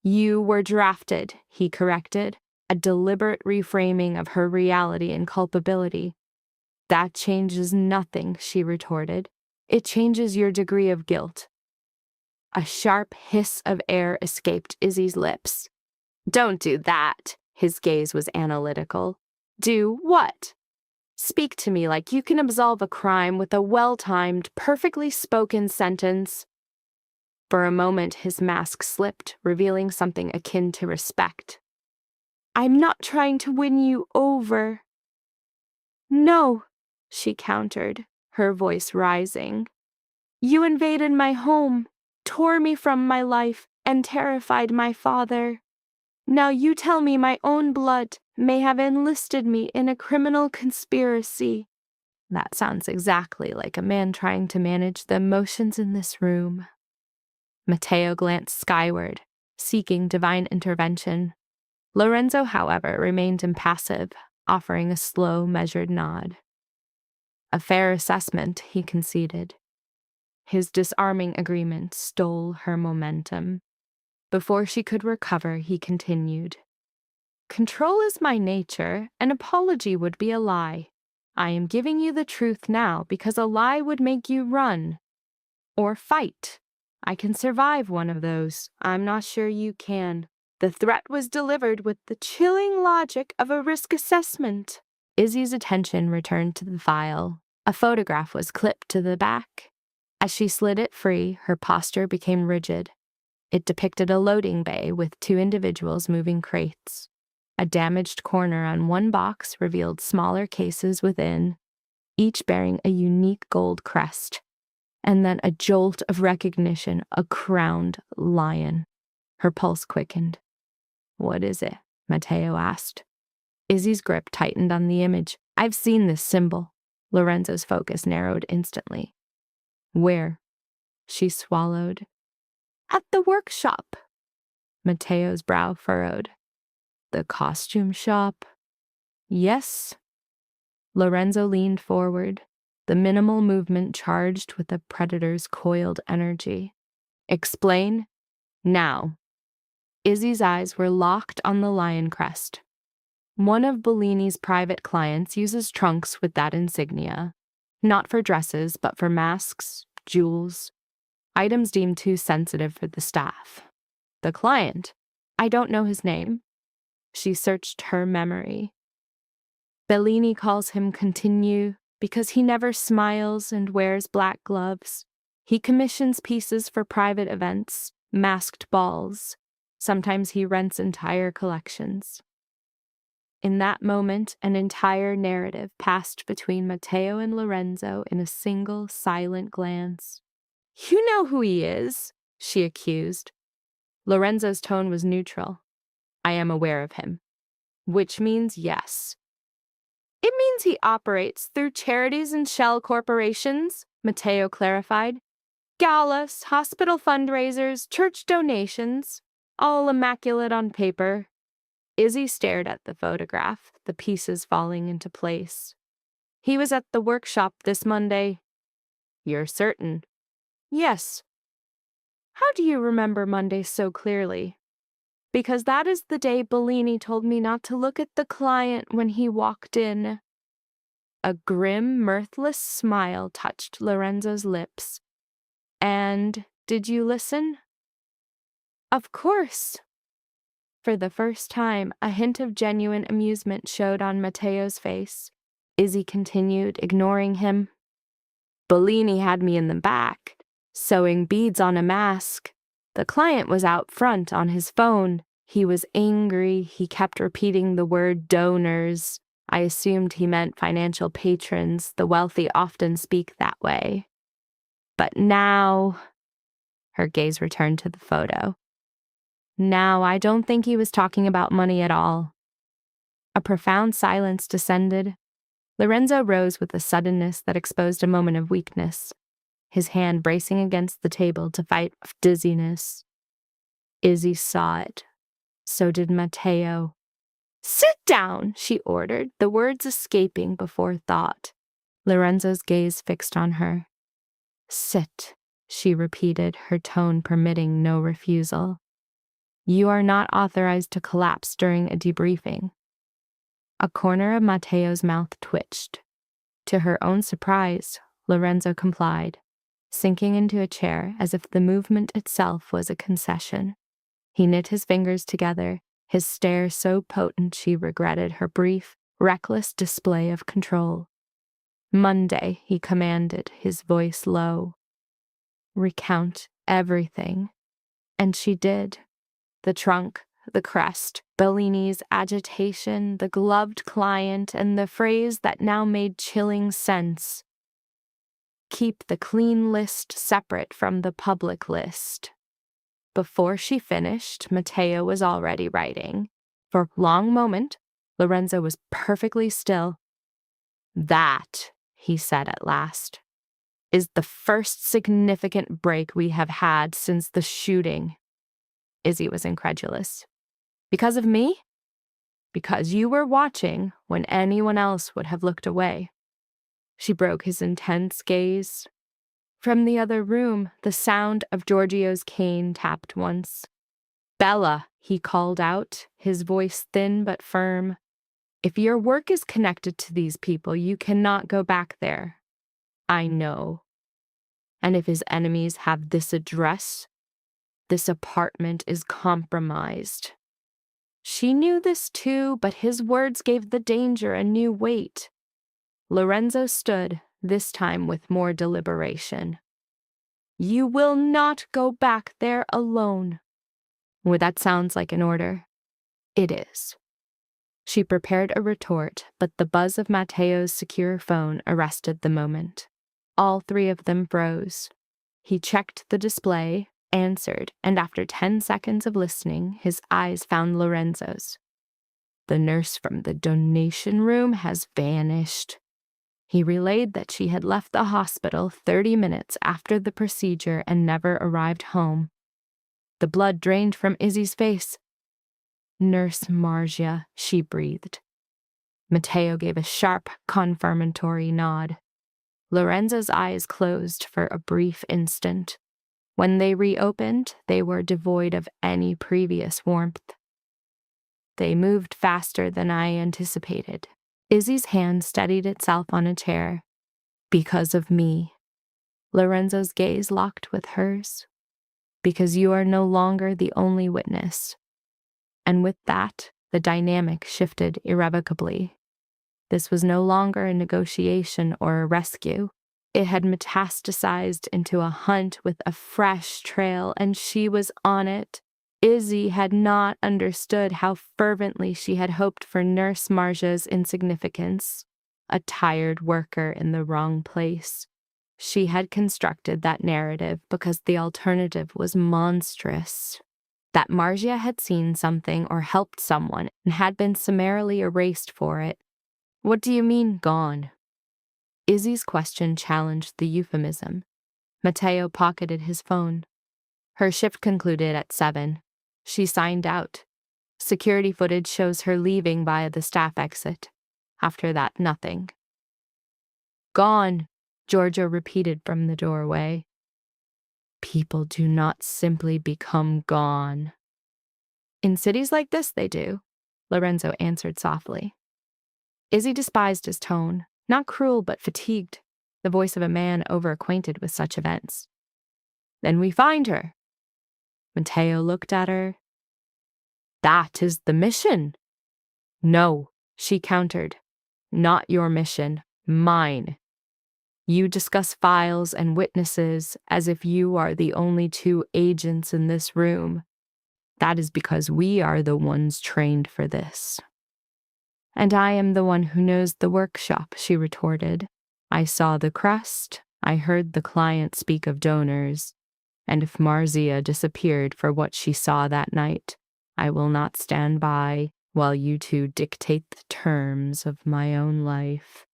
"You were drafted," he corrected, a deliberate reframing of her reality and culpability. "That changes nothing," she retorted. "It changes your degree of guilt." A sharp hiss of air escaped Izzy's lips. "Don't do that." His gaze was analytical. "Do what?" "Speak to me like you can absolve a crime with a well-timed, perfectly spoken sentence." For a moment, his mask slipped, revealing something akin to respect. "I'm not trying to win you over." "No," she countered, her voice rising. "You invaded my home, tore me from my life, and terrified my father. Now you tell me my own blood may have enlisted me in a criminal conspiracy." That sounds exactly like a man trying to manage the emotions in this room. Matteo glanced skyward, seeking divine intervention. Lorenzo, however, remained impassive, offering a slow, measured nod. "A fair assessment," he conceded. His disarming agreement stole her momentum. Before she could recover, he continued. Control is my nature. An apology would be a lie. I am giving you the truth now because a lie would make you run. Or fight. I can survive one of those. I'm not sure you can. The threat was delivered with the chilling logic of a risk assessment. Izzy's attention returned to the file. A photograph was clipped to the back. As she slid it free, her posture became rigid. It depicted a loading bay with two individuals moving crates. A damaged corner on one box revealed smaller cases within, each bearing a unique gold crest. And then a jolt of recognition, a crowned lion. Her pulse quickened. What is it? Matteo asked. Izzy's grip tightened on the image. I've seen this symbol. Lorenzo's focus narrowed instantly. Where? She swallowed. At the workshop. Matteo's brow furrowed. The costume shop? Yes. Lorenzo leaned forward, the minimal movement charged with the predator's coiled energy. Explain? Now. Izzy's eyes were locked on the lion crest. One of Bellini's private clients uses trunks with that insignia. Not for dresses, but for masks, jewels, items deemed too sensitive for the staff. The client? I don't know his name. She searched her memory. Bellini calls him Continue because he never smiles and wears black gloves. He commissions pieces for private events, masked balls. Sometimes he rents entire collections. In that moment, an entire narrative passed between Matteo and Lorenzo in a single silent glance. You know who he is, she accused. Lorenzo's tone was neutral. I am aware of him. Which means yes. It means he operates through charities and shell corporations, Matteo clarified. Galas, hospital fundraisers, church donations, all immaculate on paper. Izzy stared at the photograph, the pieces falling into place. He was at the workshop this Monday. You're certain? Yes. How do you remember Monday so clearly? Because that is the day Bellini told me not to look at the client when he walked in. A grim, mirthless smile touched Lorenzo's lips. And did you listen? Of course. For the first time, a hint of genuine amusement showed on Matteo's face. Izzy continued, ignoring him. Bellini had me in the back, sewing beads on a mask. The client was out front on his phone. He was angry. He kept repeating the word donors. I assumed he meant financial patrons. The wealthy often speak that way. But now, her gaze returned to the photo. Now, I don't think he was talking about money at all. A profound silence descended. Lorenzo rose with a suddenness that exposed a moment of weakness, his hand bracing against the table to fight off dizziness. Izzy saw it. So did Matteo. Sit down, she ordered, the words escaping before thought. Lorenzo's gaze fixed on her. Sit, she repeated, her tone permitting no refusal. You are not authorized to collapse during a debriefing. A corner of Matteo's mouth twitched. To her own surprise, Lorenzo complied, sinking into a chair as if the movement itself was a concession. He knit his fingers together, his stare so potent she regretted her brief, reckless display of control. Monday, he commanded, his voice low. Recount everything. And she did. The trunk, the crest, Bellini's agitation, the gloved client, and the phrase that now made chilling sense. Keep the clean list separate from the public list. Before she finished, Matteo was already writing. For a long moment, Lorenzo was perfectly still. That, he said at last, is the first significant break we have had since the shooting. Izzy was incredulous. Because of me? Because you were watching when anyone else would have looked away. She broke his intense gaze. From the other room, the sound of Giorgio's cane tapped once. "Bella," he called out, his voice thin but firm. "If your work is connected to these people, you cannot go back there. I know. And if his enemies have this address, this apartment is compromised." She knew this too, but his words gave the danger a new weight. Lorenzo stood, this time with more deliberation. "You will not go back there alone." Well, that sounds like an order. It is. She prepared a retort, but the buzz of Matteo's secure phone arrested the moment. All three of them froze. He checked the display, answered, and after 10 seconds of listening, his eyes found Lorenzo's. "The nurse from the donation room has vanished." He relayed that she had left the hospital 30 minutes after the procedure and never arrived home. The blood drained from Izzy's face. "Nurse Margia," she breathed. Matteo gave a sharp, confirmatory nod. Lorenzo's eyes closed for a brief instant. When they reopened, they were devoid of any previous warmth. They moved faster than I anticipated. Izzy's hand steadied itself on a chair. "Because of me." Lorenzo's gaze locked with hers. "Because you are no longer the only witness." And with that, the dynamic shifted irrevocably. This was no longer a negotiation or a rescue. It had metastasized into a hunt with a fresh trail, and she was on it. Izzy had not understood how fervently she had hoped for Nurse Marja's insignificance, a tired worker in the wrong place. She had constructed that narrative because the alternative was monstrous. That Margia had seen something or helped someone and had been summarily erased for it. "What do you mean, gone?" Izzy's question challenged the euphemism. Matteo pocketed his phone. Her shift concluded at 7. She signed out. Security footage shows her leaving via the staff exit. After that, nothing. "Gone," Giorgio repeated from the doorway. "People do not simply become gone." "In cities like this, they do," Lorenzo answered softly. Izzy despised his tone, not cruel but fatigued, the voice of a man overacquainted with such events. "Then we find her." Matteo looked at her. "That is the mission." "No," she countered. "Not your mission, mine. You discuss files and witnesses as if you are the only two agents in this room. That is because we are the ones trained for this." "And I am the one who knows the workshop," she retorted. "I saw the crest, I heard the client speak of donors, and if Marzia disappeared for what she saw that night, I will not stand by while you two dictate the terms of my own life."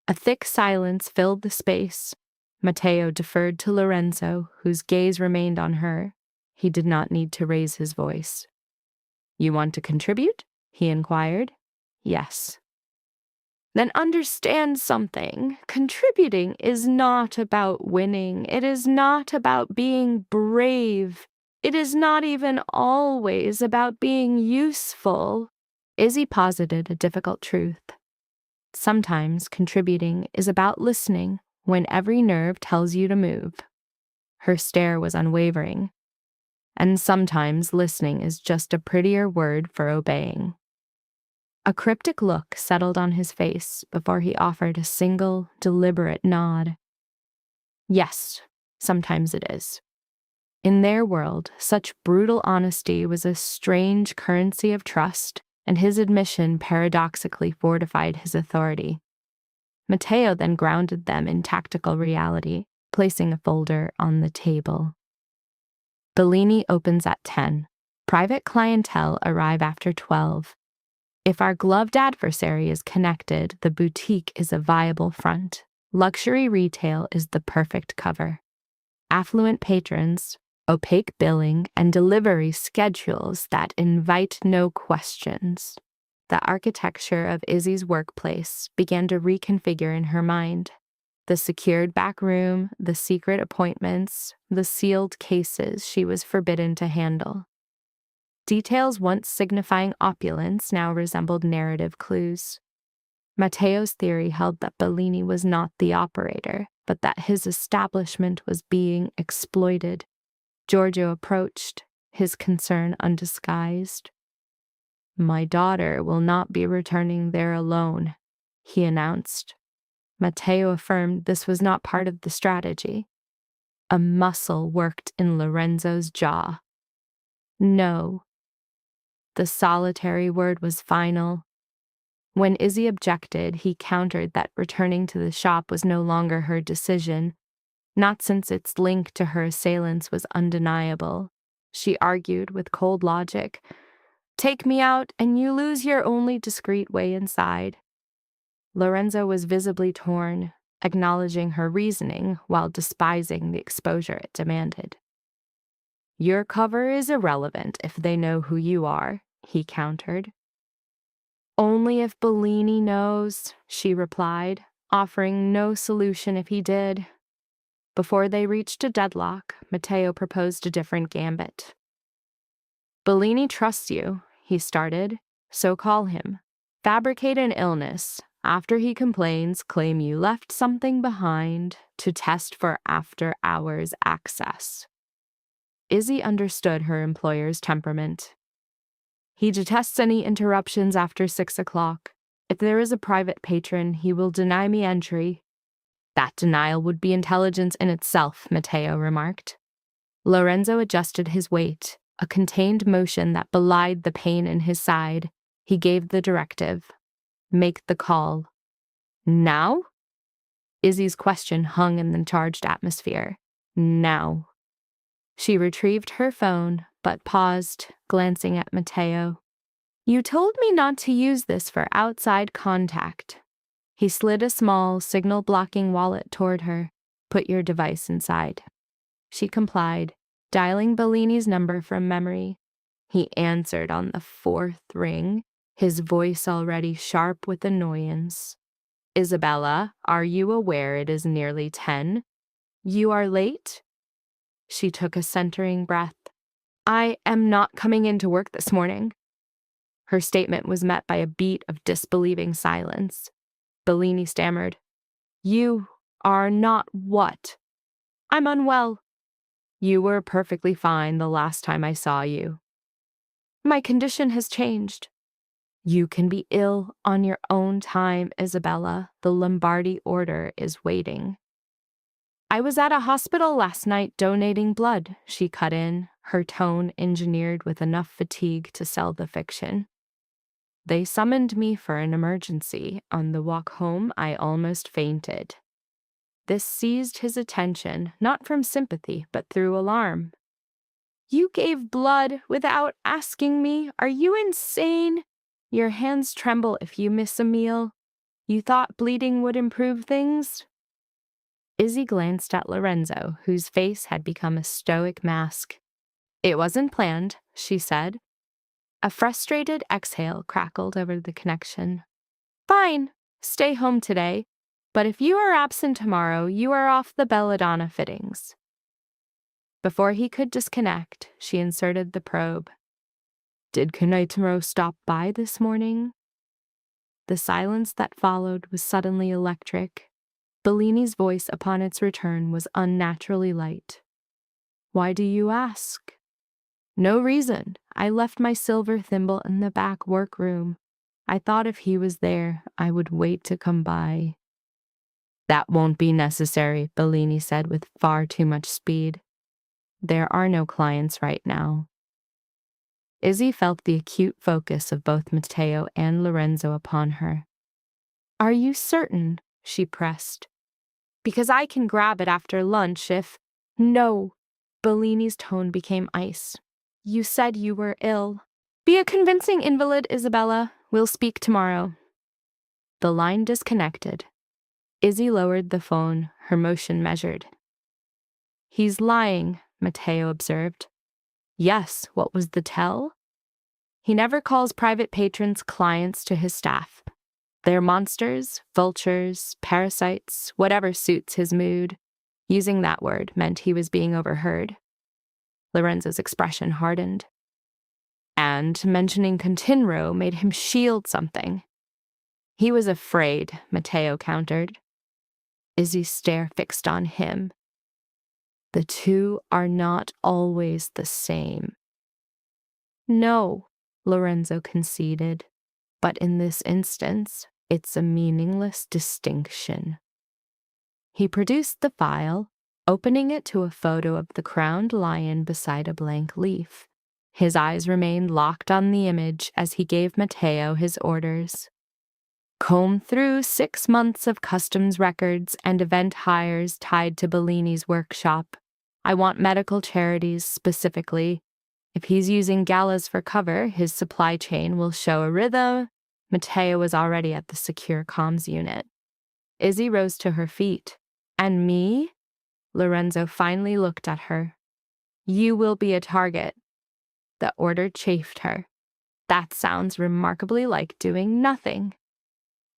A thick silence filled the space. Matteo deferred to Lorenzo, whose gaze remained on her. He did not need to raise his voice. "You want to contribute?" he inquired. "Yes." "Then understand something. Contributing is not about winning. It is not about being brave. It is not even always about being useful." Izzy posited a difficult truth. Sometimes contributing is about listening when every nerve tells you to move. Her stare was unwavering. And sometimes listening is just a prettier word for obeying. A cryptic look settled on his face before he offered a single, deliberate nod. "Yes, sometimes it is." In their world, such brutal honesty was a strange currency of trust, and his admission paradoxically fortified his authority. Matteo then grounded them in tactical reality, placing a folder on the table. Bellini opens at 10. Private clientele arrive after 12. If our gloved adversary is connected, the boutique is a viable front. Luxury retail is the perfect cover. Affluent patrons, opaque billing, and delivery schedules that invite no questions. The architecture of Izzy's workplace began to reconfigure in her mind. The secured back room, the secret appointments, the sealed cases she was forbidden to handle. Details once signifying opulence now resembled narrative clues. Matteo's theory held that Bellini was not the operator, but that his establishment was being exploited. Giorgio approached, his concern undisguised. "My daughter will not be returning there alone," he announced. Matteo affirmed this was not part of the strategy. A muscle worked in Lorenzo's jaw. No. The solitary word was final. When Izzy objected, he countered that returning to the shop was no longer her decision, not since its link to her assailants was undeniable. She argued with cold logic, "Take me out, and you lose your only discreet way inside." Lorenzo was visibly torn, acknowledging her reasoning while despising the exposure it demanded. "Your cover is irrelevant if they know who you are," he countered. "Only if Bellini knows," she replied, offering no solution if he did. Before they reached a deadlock, Matteo proposed a different gambit. "Bellini trusts you," he started, "so call him. Fabricate an illness. After he complains, claim you left something behind to test for after-hours access." Izzy understood her employer's temperament. "He detests any interruptions after 6 o'clock. If there is a private patron, he will deny me entry." "That denial would be intelligence in itself," Matteo remarked. Lorenzo adjusted his weight, a contained motion that belied the pain in his side. He gave the directive. "Make the call." "Now?" Izzy's question hung in the charged atmosphere. "Now." She retrieved her phone, but paused, glancing at Matteo. "You told me not to use this for outside contact." He slid a small, signal-blocking wallet toward her. "Put your device inside." She complied, dialing Bellini's number from memory. He answered on the 4th ring, his voice already sharp with annoyance. "Isabella, are you aware it is nearly 10? You are late?" She took a centering breath. "I am not coming into work this morning." Her statement was met by a beat of disbelieving silence. Bellini stammered, "You are not what?" "I'm unwell." "You were perfectly fine the last time I saw you." "My condition has changed." "You can be ill on your own time, Isabella. The Lombardi order is waiting." "I was at a hospital last night donating blood," she cut in, her tone engineered with enough fatigue to sell the fiction. "They summoned me for an emergency. On the walk home, I almost fainted." This seized his attention, not from sympathy, but through alarm. "You gave blood without asking me? Are you insane? Your hands tremble if you miss a meal. You thought bleeding would improve things?" Izzy glanced at Lorenzo, whose face had become a stoic mask. "It wasn't planned," she said. A frustrated exhale crackled over the connection. "Fine, stay home today. But if you are absent tomorrow, you are off the belladonna fittings." Before he could disconnect, she inserted the probe. "Did Knightenrow stop by this morning?" The silence that followed was suddenly electric. Bellini's voice upon its return was unnaturally light. "Why do you ask?" "No reason. I left my silver thimble in the back workroom. I thought if he was there, I would wait to come by." "That won't be necessary," Bellini said with far too much speed. "There are no clients right now." Izzy felt the acute focus of both Matteo and Lorenzo upon her. "Are you certain?" she pressed. "Because I can grab it after lunch if—" "No." Bellini's tone became ice. "You said you were ill. Be a convincing invalid, Isabella. We'll speak tomorrow." The line disconnected. Izzy lowered the phone, her motion measured. "He's lying," Matteo observed. "Yes, what was the tell?" "He never calls private patrons clients to his staff." They're monsters, vultures, parasites, whatever suits his mood. Using that word meant he was being overheard. Lorenzo's expression hardened. And mentioning Continuo made him shield something. He was afraid, Matteo countered. Izzy's stare fixed on him. The two are not always the same. No, Lorenzo conceded, but in this instance, it's a meaningless distinction. He produced the file, opening it to a photo of the crowned lion beside a blank leaf. His eyes remained locked on the image as he gave Matteo his orders. Comb through 6 months of customs records and event hires tied to Bellini's workshop. I want medical charities specifically. If he's using galas for cover, his supply chain will show a rhythm. Matteo was already at the secure comms unit. Izzy rose to her feet. And me? Lorenzo finally looked at her. You will be a target. The order chafed her. That sounds remarkably like doing nothing.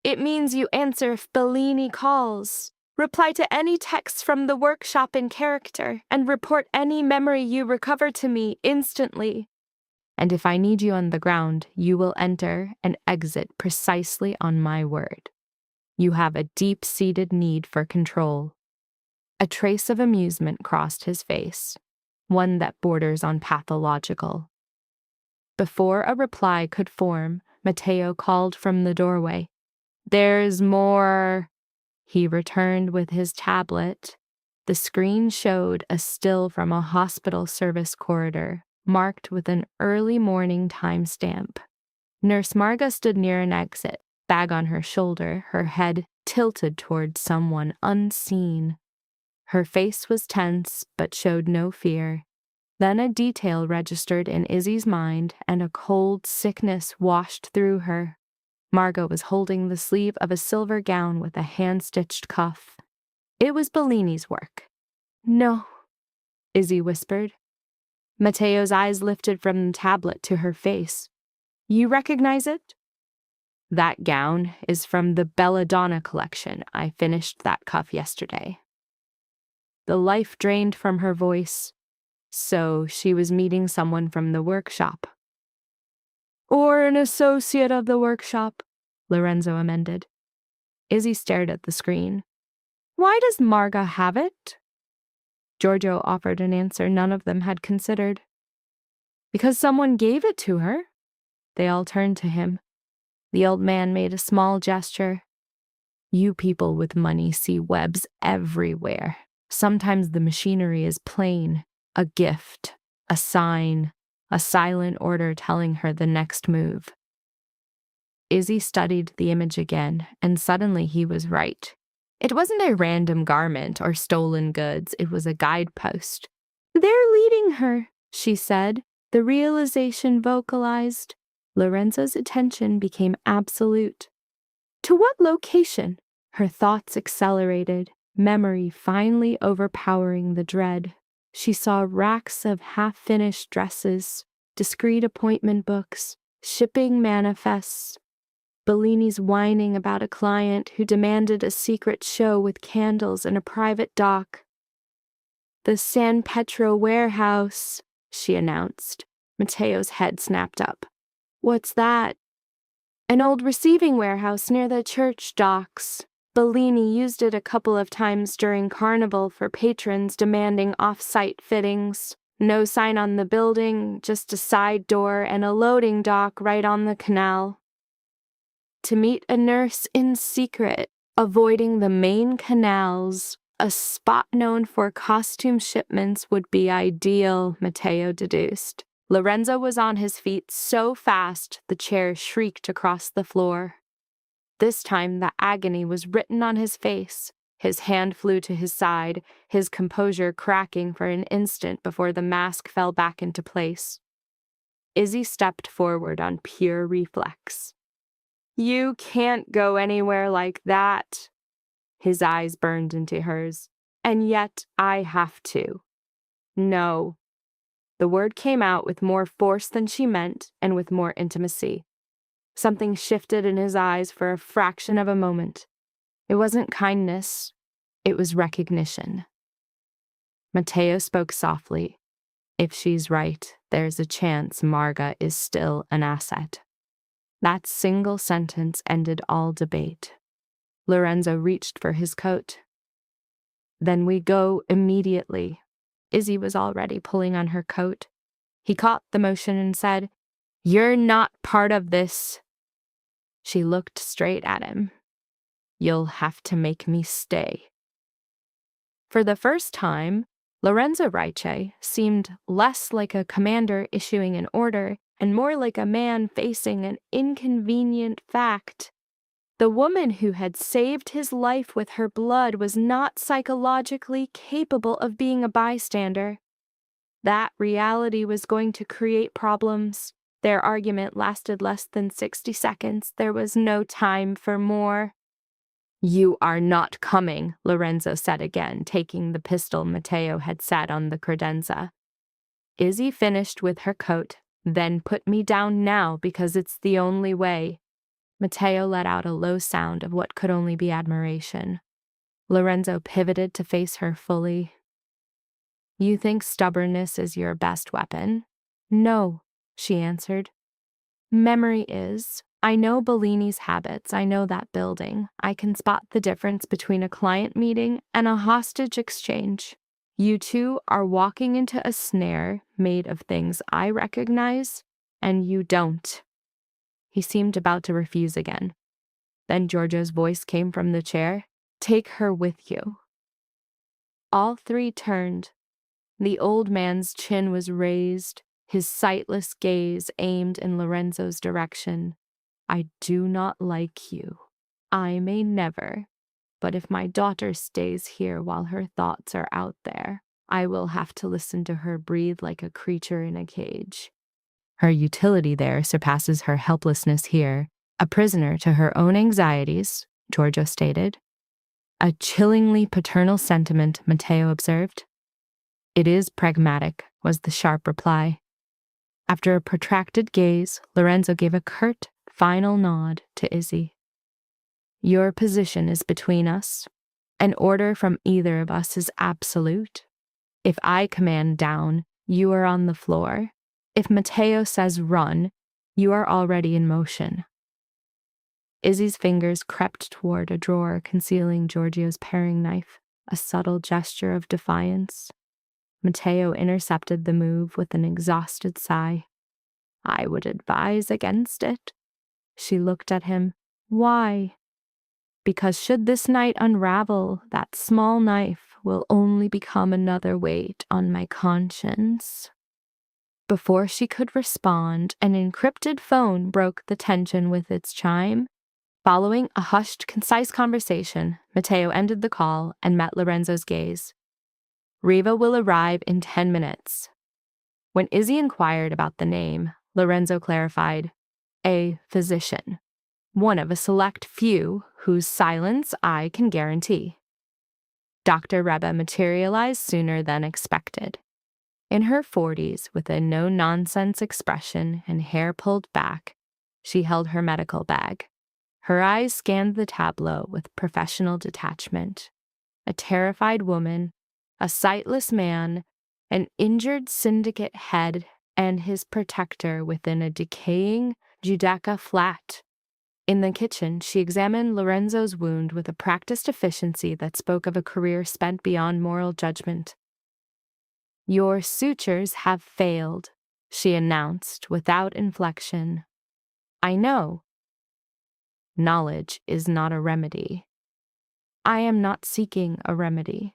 It means you answer if Bellini calls. Reply to any texts from the workshop in character, and report any memory you recover to me instantly. And if I need you on the ground, you will enter and exit precisely on my word. You have a deep-seated need for control. A trace of amusement crossed his face, one that borders on pathological. Before a reply could form, Matteo called from the doorway. There's more. He returned with his tablet. The screen showed a still from a hospital service corridor, marked with an early morning timestamp. Nurse Marga stood near an exit, bag on her shoulder, her head tilted toward someone unseen. Her face was tense, but showed no fear. Then a detail registered in Izzy's mind, and a cold sickness washed through her. Margot was holding the sleeve of a silver gown with a hand-stitched cuff. It was Bellini's work. No, Izzy whispered. Matteo's eyes lifted from the tablet to her face. You recognize it? That gown is from the Belladonna collection. I finished that cuff yesterday. The life drained from her voice. So she was meeting someone from the workshop. Or an associate of the workshop, Lorenzo amended. Izzy stared at the screen. Why does Marga have it? Giorgio offered an answer none of them had considered. Because someone gave it to her. They all turned to him. The old man made a small gesture. You people with money see webs everywhere. Sometimes the machinery is plain, a gift, a sign, a silent order telling her the next move. Izzy studied the image again, and suddenly he was right. It wasn't a random garment or stolen goods, it was a guidepost. They're leading her, she said, the realization vocalized. Lorenzo's attention became absolute. To what location? Her thoughts accelerated, memory finally overpowering the dread. She saw racks of half-finished dresses, discreet appointment books, shipping manifests, Bellini's whining about a client who demanded a secret show with candles in a private dock. The San Petro warehouse, she announced. Matteo's head snapped up. What's that? An old receiving warehouse near the church docks. Bellini used it a couple of times during Carnival for patrons demanding off-site fittings. No sign on the building, just a side door and a loading dock right on the canal. To meet a nurse in secret, avoiding the main canals, a spot known for costume shipments would be ideal, Matteo deduced. Lorenzo was on his feet so fast the chair shrieked across the floor. This time the agony was written on his face. His hand flew to his side, his composure cracking for an instant before the mask fell back into place. Izzy stepped forward on pure reflex. You can't go anywhere like that. His eyes burned into hers. And yet I have to. No. The word came out with more force than she meant and with more intimacy. Something shifted in his eyes for a fraction of a moment. It wasn't kindness, it was recognition. Matteo spoke softly. If she's right, there's a chance Marga is still an asset. That single sentence ended all debate. Lorenzo reached for his coat. Then we go immediately. Izzy was already pulling on her coat. He caught the motion and said, "You're not part of this." She looked straight at him. "You'll have to make me stay." For the first time, Lorenzo Raiche seemed less like a commander issuing an order and more like a man facing an inconvenient fact. The woman who had saved his life with her blood was not psychologically capable of being a bystander. That reality was going to create problems. Their argument lasted less than 60 seconds. There was no time for more. "You are not coming," Lorenzo said again, taking the pistol Matteo had set on the credenza. Izzy finished with her coat, "Then put me down now because it's the only way." Matteo let out a low sound of what could only be admiration. Lorenzo pivoted to face her fully. "You think stubbornness is your best weapon?" "No," she answered. "Memory is. I know Bellini's habits. I know that building. I can spot the difference between a client meeting and a hostage exchange. You two are walking into a snare made of things I recognize, and you don't." He seemed about to refuse again. Then Giorgio's voice came from the chair. "Take her with you." All three turned. The old man's chin was raised, his sightless gaze aimed in Lorenzo's direction. "I do not like you. I may never, but if my daughter stays here while her thoughts are out there, I will have to listen to her breathe like a creature in a cage. Her utility there surpasses her helplessness here. A prisoner to her own anxieties," Giorgio stated. "A chillingly paternal sentiment," Matteo observed. "It is pragmatic," was the sharp reply. After a protracted gaze, Lorenzo gave a curt, final nod to Izzy. "Your position is between us. An order from either of us is absolute. If I command down, you are on the floor. If Matteo says run, you are already in motion." Izzy's fingers crept toward a drawer concealing Giorgio's paring knife, a subtle gesture of defiance. Matteo intercepted the move with an exhausted sigh. "I would advise against it." She looked at him. "Why?" "Because should this night unravel, that small knife will only become another weight on my conscience." Before she could respond, an encrypted phone broke the tension with its chime. Following a hushed, concise conversation, Matteo ended the call and met Lorenzo's gaze. "Riva will arrive in 10 minutes. When Izzy inquired about the name, Lorenzo clarified, "A physician. One of a select few whose silence I can guarantee." Dr. Reba materialized sooner than expected. In her 40s, with a no-nonsense expression and hair pulled back, she held her medical bag. Her eyes scanned the tableau with professional detachment. A terrified woman, a sightless man, an injured syndicate head, and his protector within a decaying Giudecca flat. In the kitchen, she examined Lorenzo's wound with a practiced efficiency that spoke of a career spent beyond moral judgment. "Your sutures have failed," she announced without inflection. "I know. Knowledge is not a remedy. I am not seeking a remedy."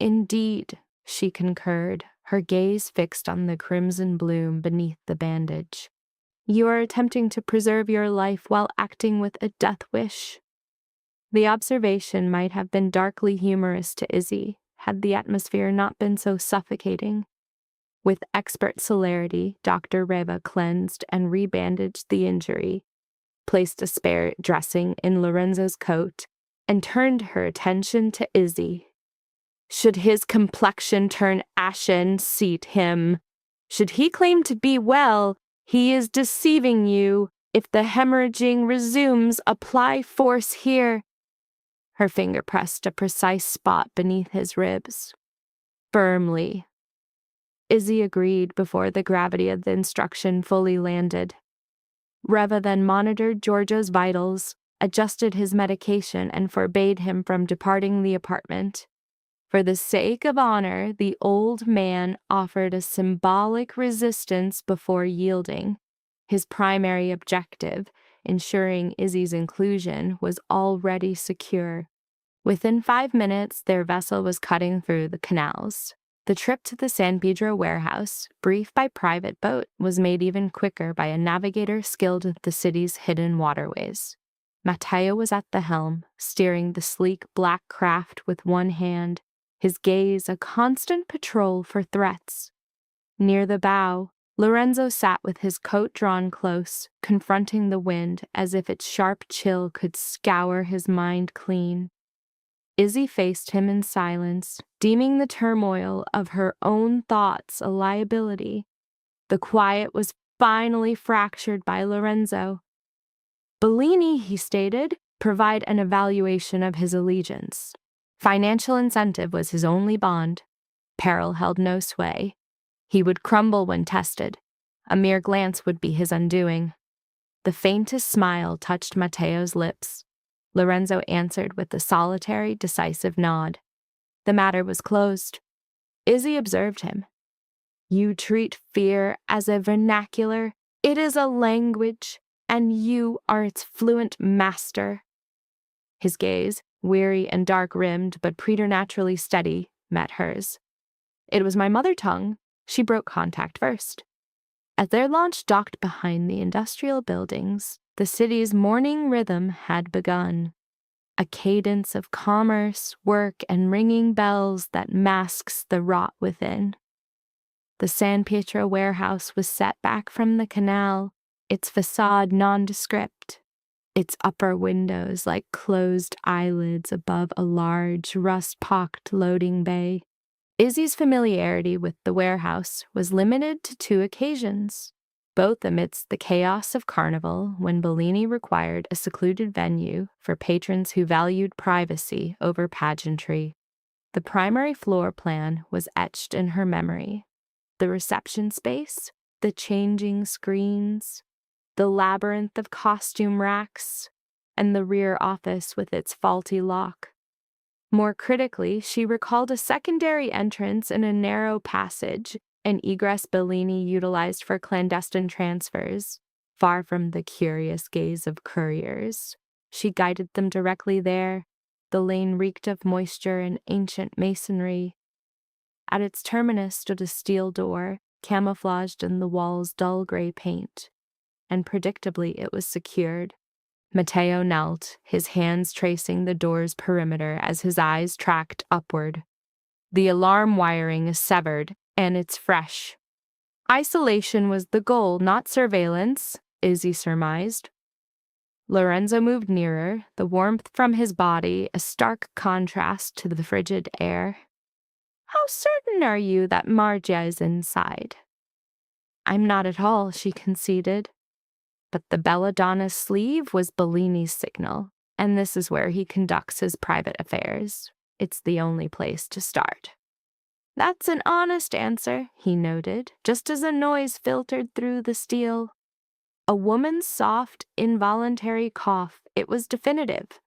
"Indeed," she concurred, her gaze fixed on the crimson bloom beneath the bandage. "You are attempting to preserve your life while acting with a death wish." The observation might have been darkly humorous to Izzy, had the atmosphere not been so suffocating. With expert celerity, Dr. Reba cleansed and rebandaged the injury, placed a spare dressing in Lorenzo's coat, and turned her attention to Izzy. "Should his complexion turn ashen, seat him. Should he claim to be well, he is deceiving you. If the hemorrhaging resumes, apply force here. Her finger pressed a precise spot beneath his ribs. Firmly. Izzy agreed before the gravity of the instruction fully landed. Reva then monitored Giorgio's vitals, adjusted his medication, and forbade him from departing the apartment. For the sake of honor, the old man offered a symbolic resistance before yielding. His primary objective, ensuring Izzy's inclusion, was already secure. Within 5 minutes, their vessel was cutting through the canals. The trip to the San Pedro warehouse, brief by private boat, was made even quicker by a navigator skilled with the city's hidden waterways. Matteo was at the helm, steering the sleek black craft with one hand, his gaze a constant patrol for threats. Near the bow, Lorenzo sat with his coat drawn close, confronting the wind as if its sharp chill could scour his mind clean. Izzy faced him in silence, deeming the turmoil of her own thoughts a liability. The quiet was finally fractured by Lorenzo. Bellini, he stated, provide an evaluation of his allegiance. Financial incentive was his only bond. Peril held no sway. He would crumble when tested. A mere glance would be his undoing. The faintest smile touched Matteo's lips. Lorenzo answered with a solitary, decisive nod. The matter was closed. Izzy observed him. You treat fear as a vernacular. It is a language, and you are its fluent master. His gaze, weary and dark-rimmed but preternaturally steady, met hers. It was my mother tongue. She broke contact first. As their launch docked behind the industrial buildings, the city's morning rhythm had begun. A cadence of commerce, work, and ringing bells that masks the rot within. The San Pietro warehouse was set back from the canal, its facade nondescript, its upper windows like closed eyelids above a large, rust-pocked loading bay. Izzy's familiarity with the warehouse was limited to 2 occasions, both amidst the chaos of Carnival when Bellini required a secluded venue for patrons who valued privacy over pageantry. The primary floor plan was etched in her memory. The reception space, the changing screens, the labyrinth of costume racks, and the rear office with its faulty lock. More critically, she recalled a secondary entrance in a narrow passage, an egress Bellini utilized for clandestine transfers. Far from the curious gaze of couriers, she guided them directly there. The lane reeked of moisture and ancient masonry. At its terminus stood a steel door, camouflaged in the wall's dull gray paint, and predictably it was secured. Matteo knelt, his hands tracing the door's perimeter as his eyes tracked upward. The alarm wiring is severed, and it's fresh. Isolation was the goal, not surveillance, Izzy surmised. Lorenzo moved nearer, the warmth from his body a stark contrast to the frigid air. How certain are you that Margia is inside? I'm not at all, she conceded. But the belladonna's sleeve was Bellini's signal, and this is where he conducts his private affairs. It's the only place to start. That's an honest answer, he noted, just as a noise filtered through the steel. A woman's soft, involuntary cough. It was definitive.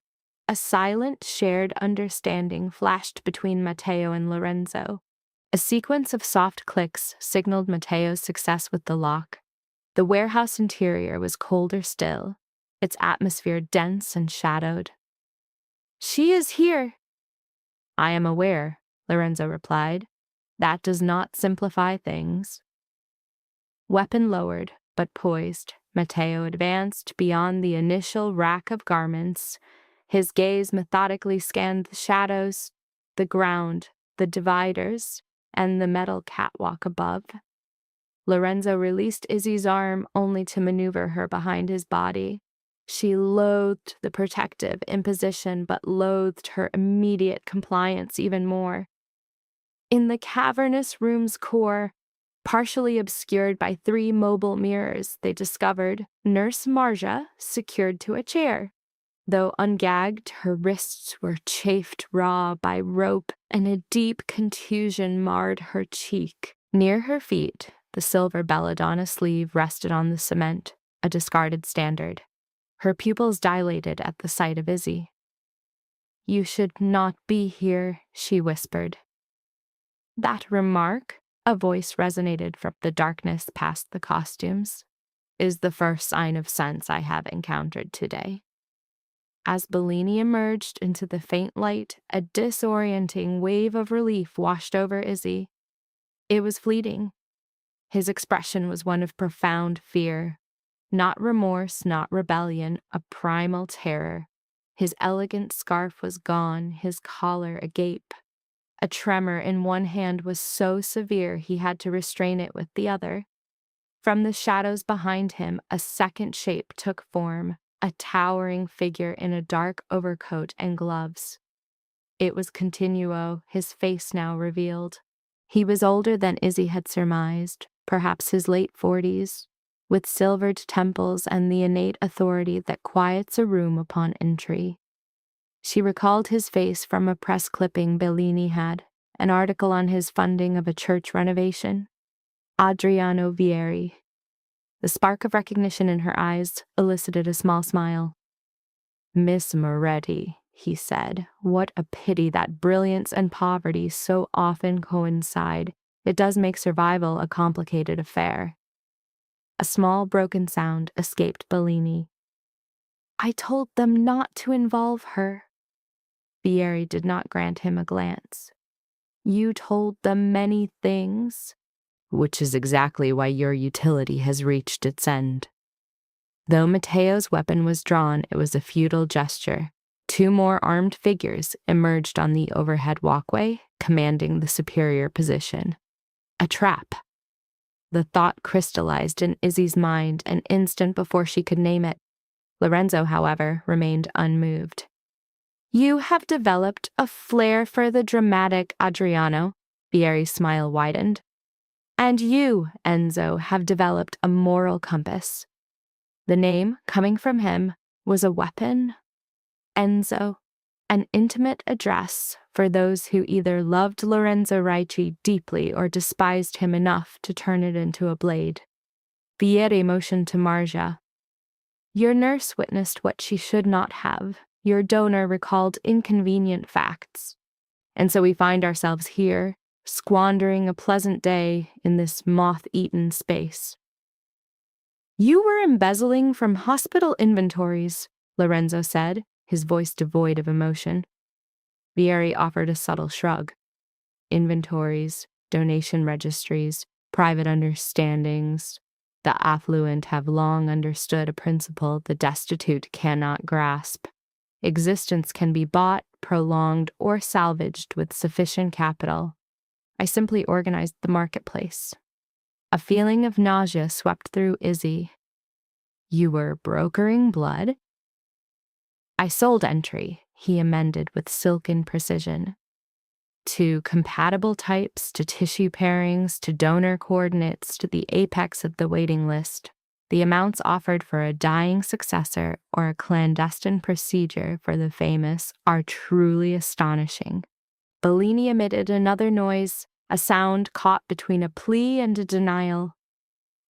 A silent, shared understanding flashed between Matteo and Lorenzo. A sequence of soft clicks signaled Matteo's success with the lock. The warehouse interior was colder still, its atmosphere dense and shadowed. She is here. I am aware, Lorenzo replied. That does not simplify things. Weapon lowered, but poised, Matteo advanced beyond the initial rack of garments. His gaze methodically scanned the shadows, the ground, the dividers, and the metal catwalk above. Lorenzo released Izzy's arm only to maneuver her behind his body. She loathed the protective imposition, but loathed her immediate compliance even more. In the cavernous room's core, Partially obscured by 3 mobile mirrors, they discovered Nurse Marja secured to a chair. Though ungagged, her wrists were chafed raw by rope, and a deep contusion marred her cheek. Near her feet, the silver belladonna sleeve rested on the cement, a discarded standard. Her pupils dilated at the sight of Izzy. "You should not be here," she whispered. That remark, a voice resonated from the darkness past the costumes, "is the first sign of sense I have encountered today." As Bellini emerged into the faint light, a disorienting wave of relief washed over Izzy. It was fleeting. His expression was one of profound fear. Not remorse, not rebellion, a primal terror. His elegant scarf was gone, his collar agape. A tremor in one hand was so severe he had to restrain it with the other. From the shadows behind him, a second shape took form, a towering figure in a dark overcoat and gloves. It was Continuo, his face now revealed. He was older than Izzy had surmised, perhaps his late 40s, with silvered temples and the innate authority that quiets a room upon entry. She recalled his face from a press clipping Bellini had, an article on his funding of a church renovation. Adriano Vieri. The spark of recognition in her eyes elicited a small smile. "Miss Moretti," he said, "what a pity that brilliance and poverty so often coincide. It does make survival a complicated affair." A small broken sound escaped Bellini. "I told them not to involve her." Vieri did not grant him a glance. "You told them many things." "Which is exactly why your utility has reached its end." Though Matteo's weapon was drawn, it was a futile gesture. 2 more armed figures emerged on the overhead walkway, commanding the superior position. A trap. The thought crystallized in Izzy's mind an instant before she could name it. Lorenzo, however, remained unmoved. "You have developed a flair for the dramatic, Adriano." Vieri's smile widened. "And you, Enzo, have developed a moral compass." The name, coming from him, was a weapon. Enzo, an intimate address for those who either loved Lorenzo Ricci deeply or despised him enough to turn it into a blade. Vieri motioned to Marja. "Your nurse witnessed what she should not have. Your donor recalled inconvenient facts. And so we find ourselves here, squandering a pleasant day in this moth-eaten space." "You were embezzling from hospital inventories," Lorenzo said, his voice devoid of emotion. Vieri offered a subtle shrug. "Inventories, donation registries, private understandings. The affluent have long understood a principle the destitute cannot grasp. Existence can be bought, prolonged, or salvaged with sufficient capital. I simply organized the marketplace." A feeling of nausea swept through Izzy. "You were brokering blood?" "I sold entry," he amended with silken precision. "To compatible types, to tissue pairings, to donor coordinates, to the apex of the waiting list. The amounts offered for a dying successor or a clandestine procedure for the famous are truly astonishing." Bellini emitted another noise, a sound caught between a plea and a denial.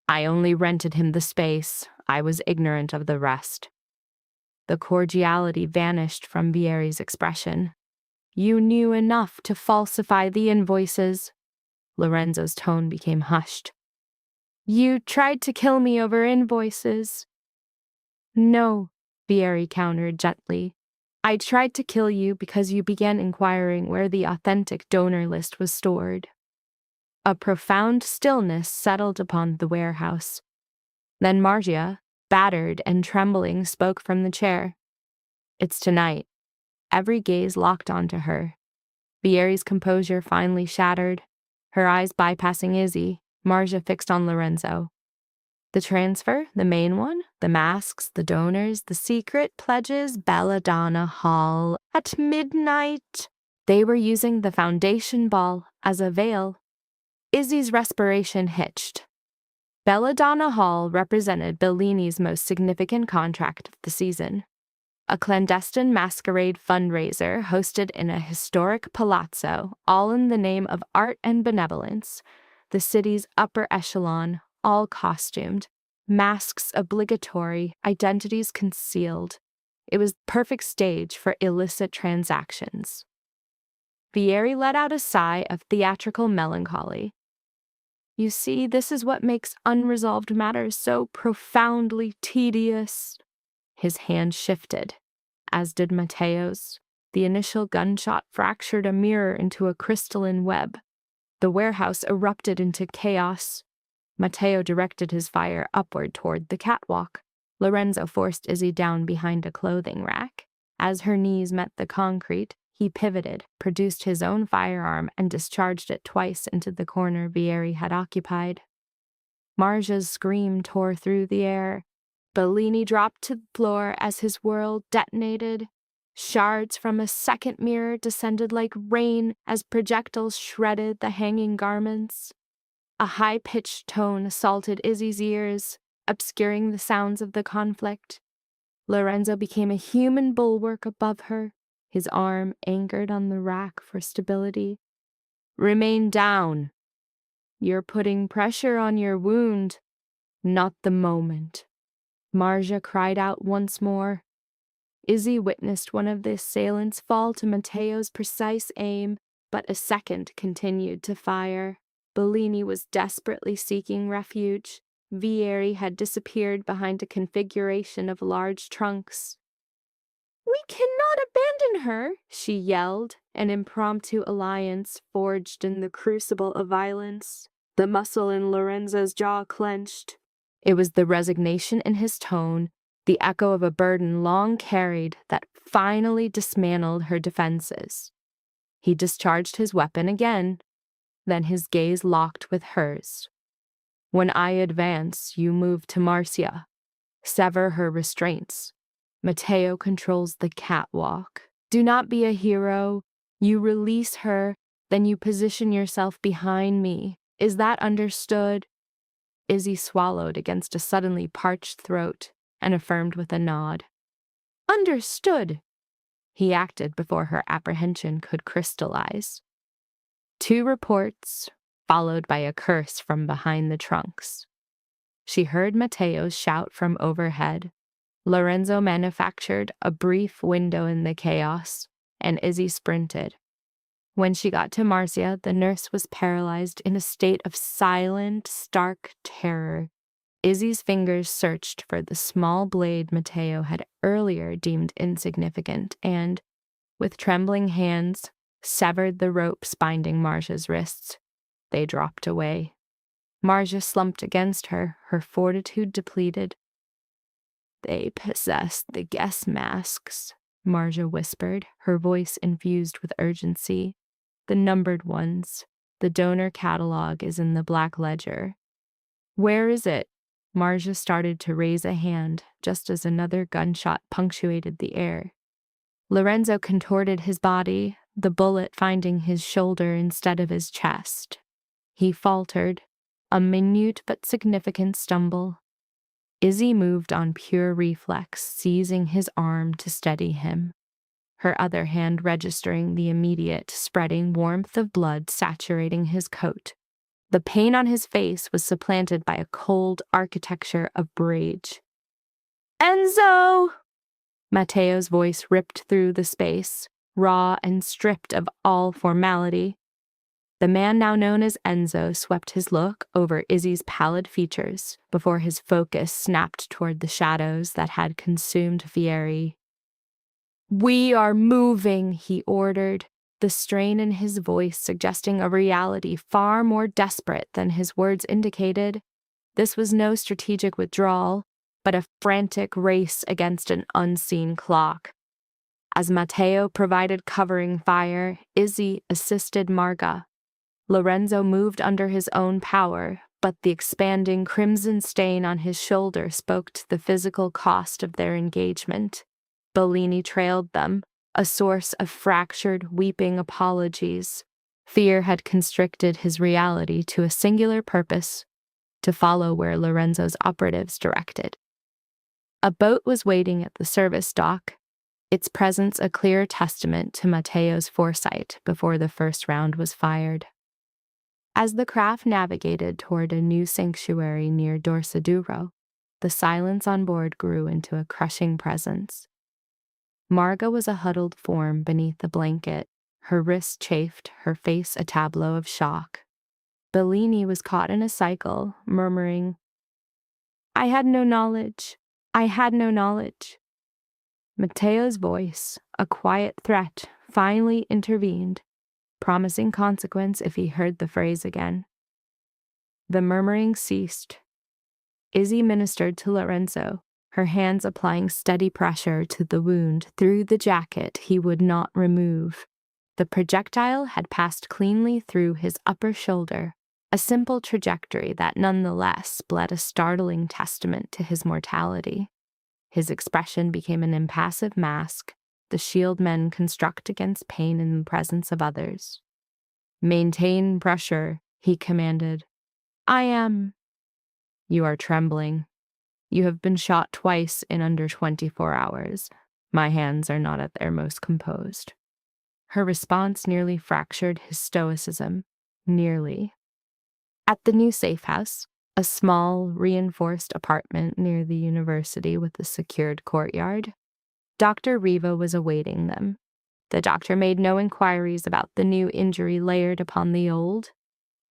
"I only rented him the space. I was ignorant of the rest." The cordiality vanished from Vieri's expression. "You knew enough to falsify the invoices." Lorenzo's tone became hushed. "You tried to kill me over invoices." "No," Vieri countered gently. "I tried to kill you because you began inquiring where the authentic donor list was stored." A profound stillness settled upon the warehouse. Then Margia, battered and trembling, spoke from the chair. "It's tonight." Every gaze locked onto her. Vieri's composure finally shattered, her eyes bypassing Izzy, Margia fixed on Lorenzo. "The transfer, the main one, the masks, the donors, the secret pledges, Belladonna Hall, at midnight." They were using the foundation ball as a veil. Izzy's respiration hitched. Belladonna Hall represented Bellini's most significant contract of the season. A clandestine masquerade fundraiser hosted in a historic palazzo, all in the name of art and benevolence. The city's upper echelon, all costumed, masks obligatory, identities concealed. It was the perfect stage for illicit transactions. Vieri let out a sigh of theatrical melancholy. You see, this is what makes unresolved matters so profoundly tedious. His hand shifted, as did Matteo's. The initial gunshot fractured a mirror into a crystalline web. The warehouse erupted into chaos. Matteo directed his fire upward toward the catwalk. Lorenzo forced Izzy down behind a clothing rack. As her knees met the concrete, he pivoted, produced his own firearm, and discharged it twice into the corner Vieri had occupied. Marja's scream tore through the air. Bellini dropped to the floor as his world detonated. Shards from a second mirror descended like rain as projectiles shredded the hanging garments. A high-pitched tone assaulted Izzy's ears, obscuring the sounds of the conflict. Lorenzo became a human bulwark above her, his arm anchored on the rack for stability. Remain down. You're putting pressure on your wound, not the moment. Marja cried out once more. Izzy witnessed one of the assailants fall to Matteo's precise aim, but a second continued to fire. Bellini was desperately seeking refuge. Vieri had disappeared behind a configuration of large trunks. "We cannot abandon her," she yelled, an impromptu alliance forged in the crucible of violence. The muscle in Lorenzo's jaw clenched. It was the resignation in his tone, the echo of a burden long carried, that finally dismantled her defenses. He discharged his weapon again, then his gaze locked with hers. "When I advance, you move to Marcia. Sever her restraints. Matteo controls the catwalk. Do not be a hero. You release her, then you position yourself behind me. Is that understood?" Izzy swallowed against a suddenly parched throat and affirmed with a nod. "Understood." He acted before her apprehension could crystallize. 2 reports, followed by a curse from behind the trunks. She heard Matteo's shout from overhead. Lorenzo manufactured a brief window in the chaos, and Izzy sprinted. When she got to Marcia, the nurse was paralyzed in a state of silent, stark terror. Izzy's fingers searched for the small blade Matteo had earlier deemed insignificant and, with trembling hands, severed the ropes binding Marcia's wrists. They dropped away. Marcia slumped against her, her fortitude depleted. "They possess the guest masks," Marcia whispered, her voice infused with urgency. "The numbered ones. The donor catalog is in the black ledger." "Where is it?" Marcia started to raise a hand, just as another gunshot punctuated the air. Lorenzo contorted his body, the bullet finding his shoulder instead of his chest. He faltered, a minute but significant stumble. Izzy moved on pure reflex, seizing his arm to steady him, her other hand registering the immediate, spreading warmth of blood saturating his coat. The pain on his face was supplanted by a cold architecture of rage. "Enzo!" Matteo's voice ripped through the space, raw and stripped of all formality. The man now known as Enzo swept his look over Izzy's pallid features before his focus snapped toward the shadows that had consumed Vieri. "We are moving," he ordered, the strain in his voice suggesting a reality far more desperate than his words indicated. This was no strategic withdrawal, but a frantic race against an unseen clock. As Matteo provided covering fire, Izzy assisted Marga. Lorenzo moved under his own power, but the expanding crimson stain on his shoulder spoke to the physical cost of their engagement. Bellini trailed them, a source of fractured, weeping apologies. Fear had constricted his reality to a singular purpose: to follow where Lorenzo's operatives directed. A boat was waiting at the service dock, its presence a clear testament to Matteo's foresight before the first round was fired. As the craft navigated toward a new sanctuary near Dorsoduro, the silence on board grew into a crushing presence. Marga was a huddled form beneath a blanket, her wrists chafed, her face a tableau of shock. Bellini was caught in a cycle, murmuring, "I had no knowledge. I had no knowledge." Matteo's voice, a quiet threat, finally intervened, promising consequence if he heard the phrase again. The murmuring ceased. Izzy ministered to Lorenzo, her hands applying steady pressure to the wound through the jacket he would not remove. The projectile had passed cleanly through his upper shoulder, a simple trajectory that nonetheless bled a startling testament to his mortality. His expression became an impassive mask, the shield men construct against pain in the presence of others. "Maintain pressure," he commanded. "I am." "You are trembling. You have been shot twice in under 24 hours. My hands are not at their most composed." Her response nearly fractured his stoicism. Nearly. At the new safe house, a small, reinforced apartment near the university with a secured courtyard, Dr. Riva was awaiting them. The doctor made no inquiries about the new injury layered upon the old.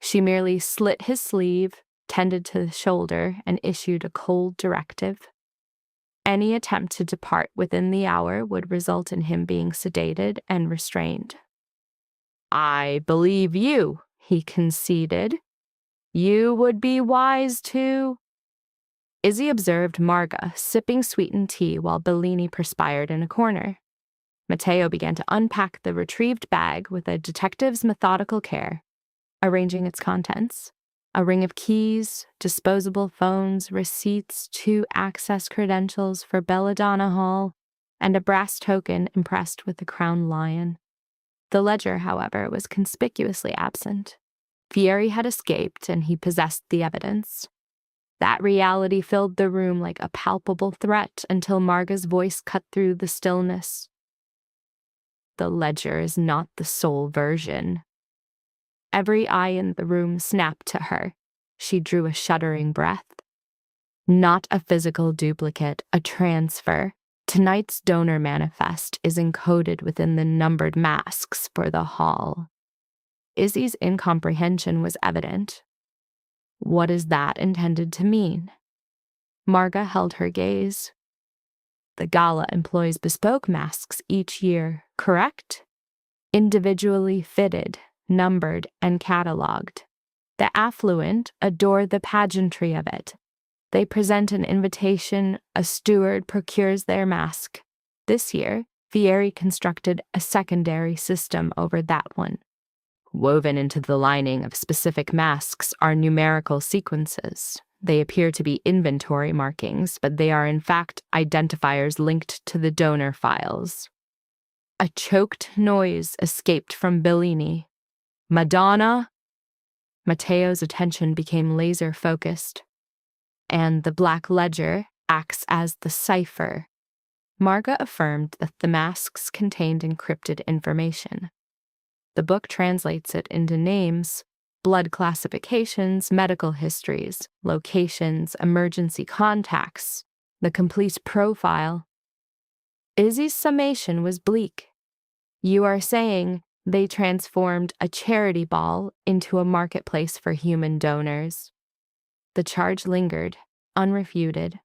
She merely slit his sleeve, tended to the shoulder, and issued a cold directive. Any attempt to depart within the hour would result in him being sedated and restrained. "I believe you," he conceded. "You would be wise to—" Izzy observed Marga sipping sweetened tea while Bellini perspired in a corner. Matteo began to unpack the retrieved bag with a detective's methodical care, arranging its contents. A ring of keys, disposable phones, receipts, 2 access credentials for Belladonna Hall, and a brass token impressed with a crowned lion. The ledger, however, was conspicuously absent. Fieri had escaped, and he possessed the evidence. That reality filled the room like a palpable threat until Marga's voice cut through the stillness. "The ledger is not the sole version." Every eye in the room snapped to her. She drew a shuddering breath. "Not a physical duplicate, a transfer. Tonight's donor manifest is encoded within the numbered masks for the hall." Izzy's incomprehension was evident. "What is that intended to mean?" Marga held her gaze. "The gala employs bespoke masks each year, correct? Individually fitted, numbered, and catalogued. The affluent adore the pageantry of it. They present an invitation, a steward procures their mask. This year, Fieri constructed a secondary system over that one. Woven into the lining of specific masks are numerical sequences. They appear to be inventory markings, but they are in fact identifiers linked to the donor files." A choked noise escaped from Bellini. "Madonna!" Matteo's attention became laser-focused. "And the black ledger acts as the cipher." Marga affirmed that the masks contained encrypted information. The book translates it into names, blood classifications, medical histories, locations, emergency contacts, the complete profile. Izzy's summation was bleak. "You are saying they transformed a charity ball into a marketplace for human donors." The charge lingered, unrefuted.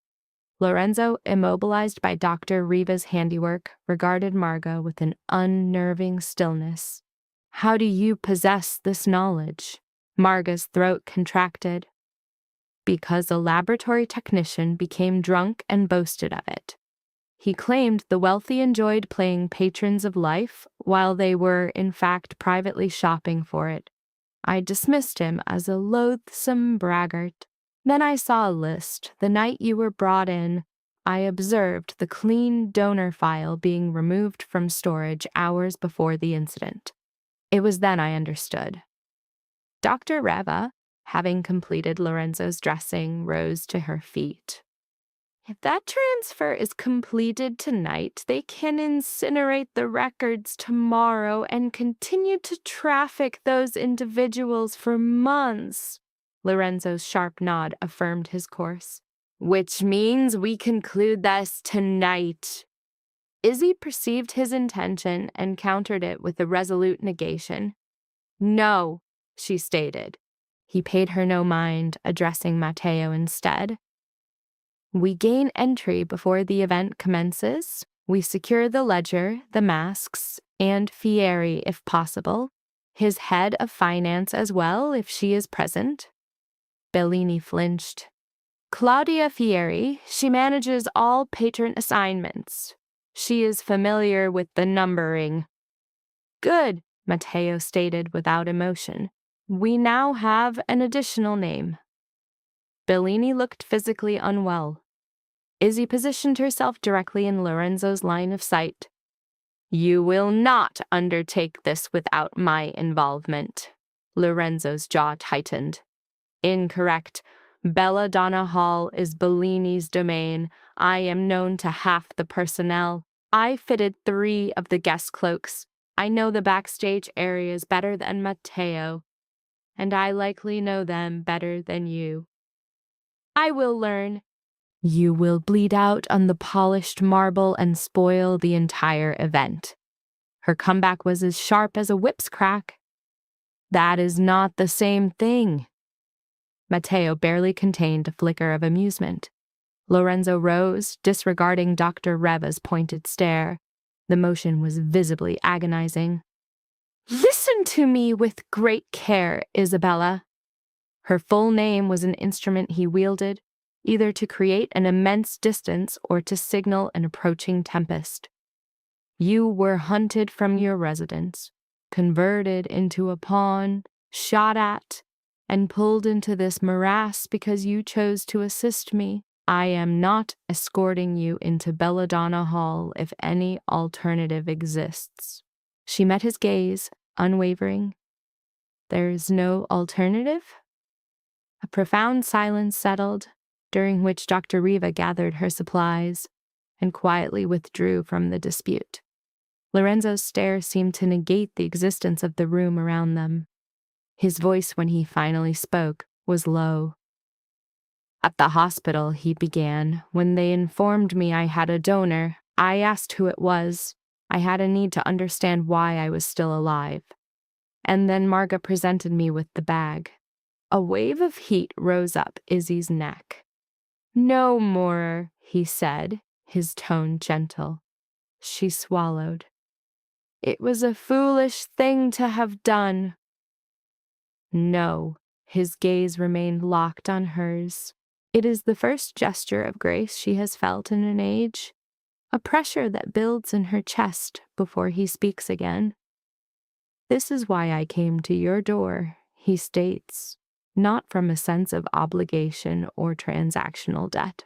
Lorenzo, immobilized by Dr. Riva's handiwork, regarded Marga with an unnerving stillness. "How do you possess this knowledge?" Marga's throat contracted. "Because a laboratory technician became drunk and boasted of it. He claimed the wealthy enjoyed playing patrons of life, while they were, in fact, privately shopping for it. I dismissed him as a loathsome braggart. Then I saw a list. The night you were brought in, I observed the clean donor file being removed from storage hours before the incident. It was then I understood. Dr. Reva, having completed Lorenzo's dressing, rose to her feet. If that transfer is completed tonight, they can incinerate the records tomorrow and continue to traffic those individuals for months. Lorenzo's sharp nod affirmed his course. Which means we conclude this tonight. Izzy perceived his intention and countered it with a resolute negation. No, she stated. He paid her no mind, addressing Matteo instead. We gain entry before the event commences. We secure the ledger, the masks, and Fieri if possible. His head of finance as well, if she is present. Bellini flinched. Claudia Fieri, she manages all patron assignments. She is familiar with the numbering. Good, Matteo stated without emotion. We now have an additional name. Bellini looked physically unwell. Izzy positioned herself directly in Lorenzo's line of sight. You will not undertake this without my involvement. Lorenzo's jaw tightened. Incorrect. Belladonna Hall is Bellini's domain. I am known to half the personnel. I fitted 3 of the guest cloaks. I know the backstage areas better than Matteo, and I likely know them better than you. I will learn. You will bleed out on the polished marble and spoil the entire event. Her comeback was as sharp as a whip's crack. That is not the same thing. Matteo barely contained a flicker of amusement. Lorenzo rose, disregarding Dr. Reva's pointed stare. The motion was visibly agonizing. Listen to me with great care, Isabella. Her full name was an instrument he wielded, either to create an immense distance or to signal an approaching tempest. You were hunted from your residence, converted into a pawn, shot at, and pulled into this morass because you chose to assist me. I am not escorting you into Belladonna Hall if any alternative exists. She met his gaze, unwavering. There's no alternative? A profound silence settled, during which Dr. Riva gathered her supplies and quietly withdrew from the dispute. Lorenzo's stare seemed to negate the existence of the room around them. His voice, when he finally spoke, was low. At the hospital, he began, when they informed me I had a donor, I asked who it was. I had a need to understand why I was still alive. And then Marga presented me with the bag. A wave of heat rose up Izzy's neck. No more, he said, his tone gentle. She swallowed. It was a foolish thing to have done. No, his gaze remained locked on hers. It is the first gesture of grace she has felt in an age, a pressure that builds in her chest before he speaks again. This is why I came to your door, he states, not from a sense of obligation or transactional debt.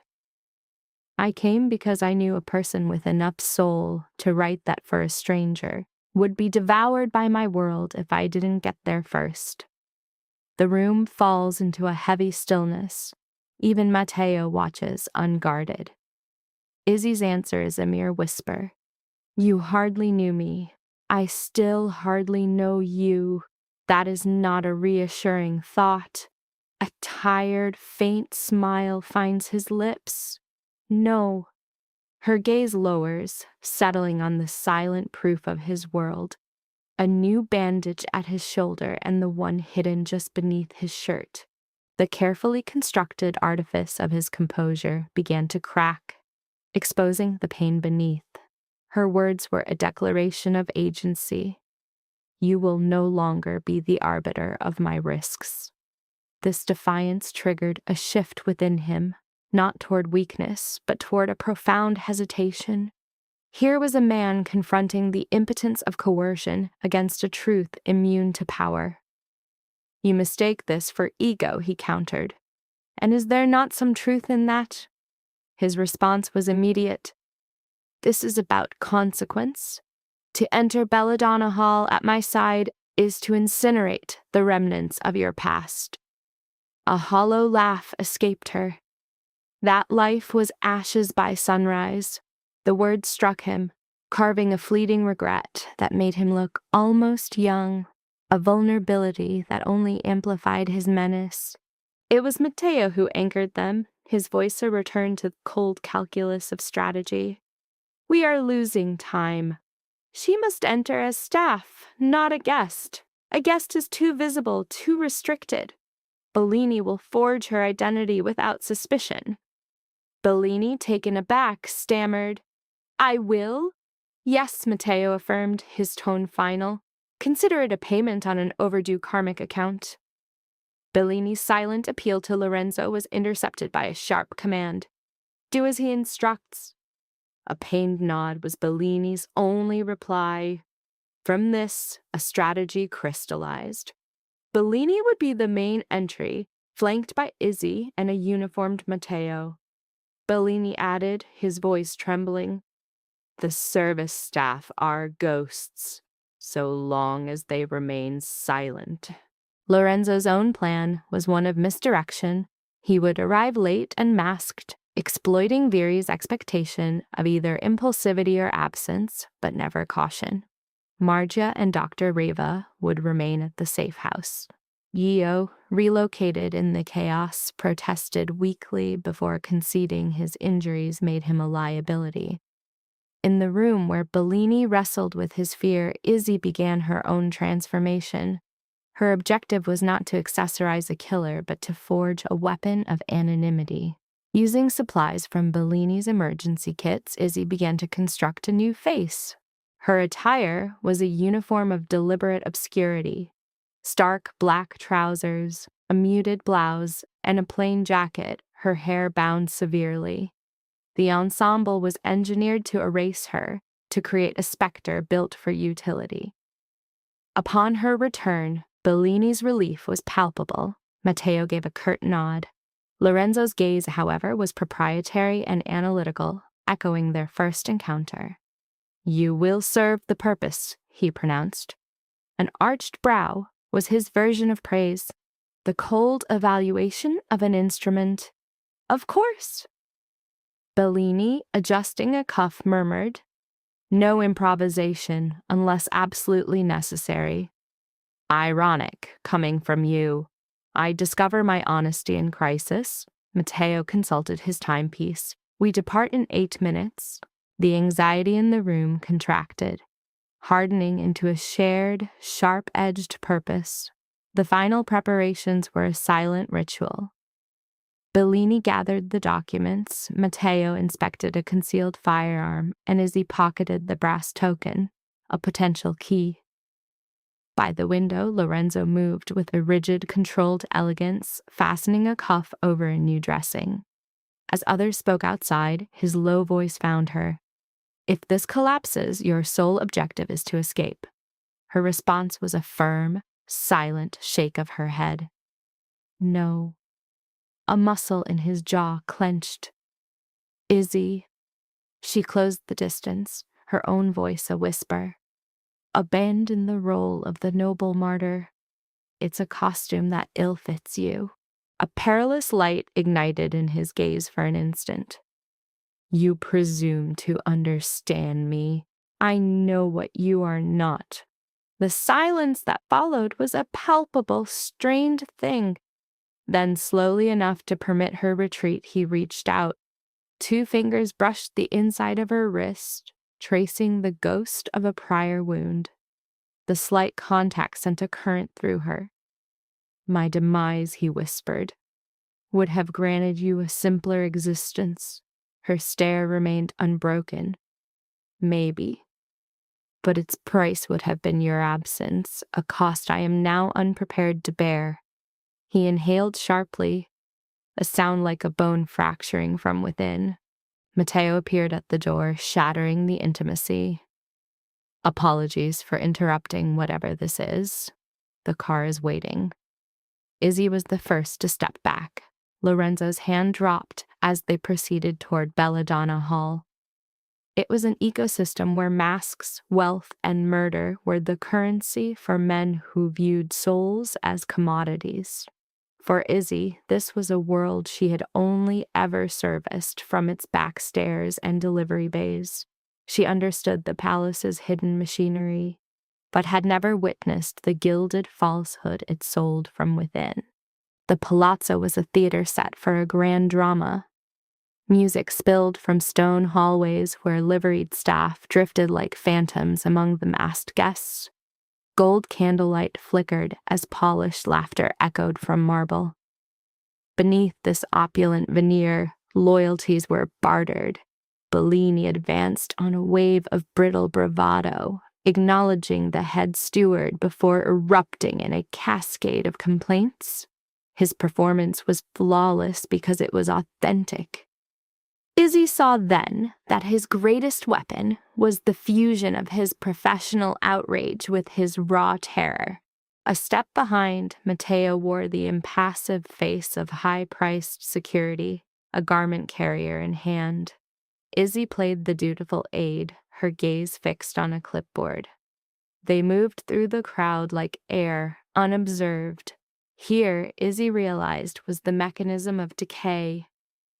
I came because I knew a person with enough soul to write that for a stranger would be devoured by my world if I didn't get there first. The room falls into a heavy stillness. Even Matteo watches unguarded. Izzy's answer is a mere whisper. You hardly knew me. I still hardly know you. That is not a reassuring thought. A tired, faint smile finds his lips. No. Her gaze lowers, settling on the silent proof of his world. A new bandage at his shoulder and the one hidden just beneath his shirt. The carefully constructed artifice of his composure began to crack, exposing the pain beneath. Her words were a declaration of agency. You will no longer be the arbiter of my risks. This defiance triggered a shift within him, not toward weakness, but toward a profound hesitation. Here was a man confronting the impotence of coercion against a truth immune to power. You mistake this for ego, he countered. And is there not some truth in that? His response was immediate. This is about consequence. To enter Belladonna Hall at my side is to incinerate the remnants of your past. A hollow laugh escaped her. That life was ashes by sunrise. The word struck him, carving a fleeting regret that made him look almost young, a vulnerability that only amplified his menace. It was Matteo who anchored them, his voice a return to the cold calculus of strategy. We are losing time. She must enter as staff, not a guest. A guest is too visible, too restricted. Bellini will forge her identity without suspicion. Bellini, taken aback, stammered, "I will?" "Yes," Matteo affirmed, his tone final. "Consider it a payment on an overdue karmic account." Bellini's silent appeal to Lorenzo was intercepted by a sharp command. "Do as he instructs." A pained nod was Bellini's only reply. From this, a strategy crystallized. Bellini would be the main entry, flanked by Izzy and a uniformed Matteo. Bellini added, his voice trembling, "The service staff are ghosts, so long as they remain silent." Lorenzo's own plan was one of misdirection. He would arrive late and masked, exploiting Viri's expectation of either impulsivity or absence, but never caution. Margia and Dr. Reva would remain at the safe house. Yeo, relocated in the chaos, protested weakly before conceding his injuries made him a liability. In the room where Bellini wrestled with his fear, Izzy began her own transformation. Her objective was not to accessorize a killer, but to forge a weapon of anonymity. Using supplies from Bellini's emergency kits, Izzy began to construct a new face. Her attire was a uniform of deliberate obscurity. Stark black trousers, a muted blouse, and a plain jacket, her hair bound severely. The ensemble was engineered to erase her, to create a specter built for utility. Upon her return, Bellini's relief was palpable. Matteo gave a curt nod. Lorenzo's gaze, however, was proprietary and analytical, echoing their first encounter. "You will serve the purpose," he pronounced. An arched brow was his version of praise. The cold evaluation of an instrument. "Of course." Bellini, adjusting a cuff, murmured, "No improvisation unless absolutely necessary." Ironic, coming from you. I discover my honesty in crisis. Matteo consulted his timepiece. We depart in 8 minutes. The anxiety in the room contracted, hardening into a shared, sharp-edged purpose. The final preparations were a silent ritual. Bellini gathered the documents, Matteo inspected a concealed firearm, and Izzy pocketed the brass token, a potential key. By the window, Lorenzo moved with a rigid, controlled elegance, fastening a cuff over a new dressing. As others spoke outside, his low voice found her. "If this collapses, your sole objective is to escape." Her response was a firm, silent shake of her head. "No." A muscle in his jaw clenched. "Izzy." She closed the distance, her own voice a whisper. "Abandon the role of the noble martyr. It's a costume that ill-fits you." A perilous light ignited in his gaze for an instant. "You presume to understand me. I know what you are not." The silence that followed was a palpable, strained thing. Then, slowly enough to permit her retreat, he reached out. 2 fingers brushed the inside of her wrist, tracing the ghost of a prior wound. The slight contact sent a current through her. "My demise," he whispered, "would have granted you a simpler existence." Her stare remained unbroken. "Maybe. But its price would have been your absence, a cost I am now unprepared to bear." He inhaled sharply, a sound like a bone fracturing from within. Matteo appeared at the door, shattering the intimacy. "Apologies for interrupting whatever this is. The car is waiting." Izzy was the first to step back. Lorenzo's hand dropped as they proceeded toward Belladonna Hall. It was an ecosystem where masks, wealth, and murder were the currency for men who viewed souls as commodities. For Izzy, this was a world she had only ever serviced from its back stairs and delivery bays. She understood the palace's hidden machinery, but had never witnessed the gilded falsehood it sold from within. The palazzo was a theater set for a grand drama. Music spilled from stone hallways where liveried staff drifted like phantoms among the masked guests. Gold candlelight flickered as polished laughter echoed from marble. Beneath this opulent veneer, loyalties were bartered. Bellini advanced on a wave of brittle bravado, acknowledging the head steward before erupting in a cascade of complaints. His performance was flawless because it was authentic. Izzy saw then that his greatest weapon was the fusion of his professional outrage with his raw terror. A step behind, Matteo wore the impassive face of high-priced security, a garment carrier in hand. Izzy played the dutiful aide, her gaze fixed on a clipboard. They moved through the crowd like air, unobserved. Here, Izzy realized, was the mechanism of decay.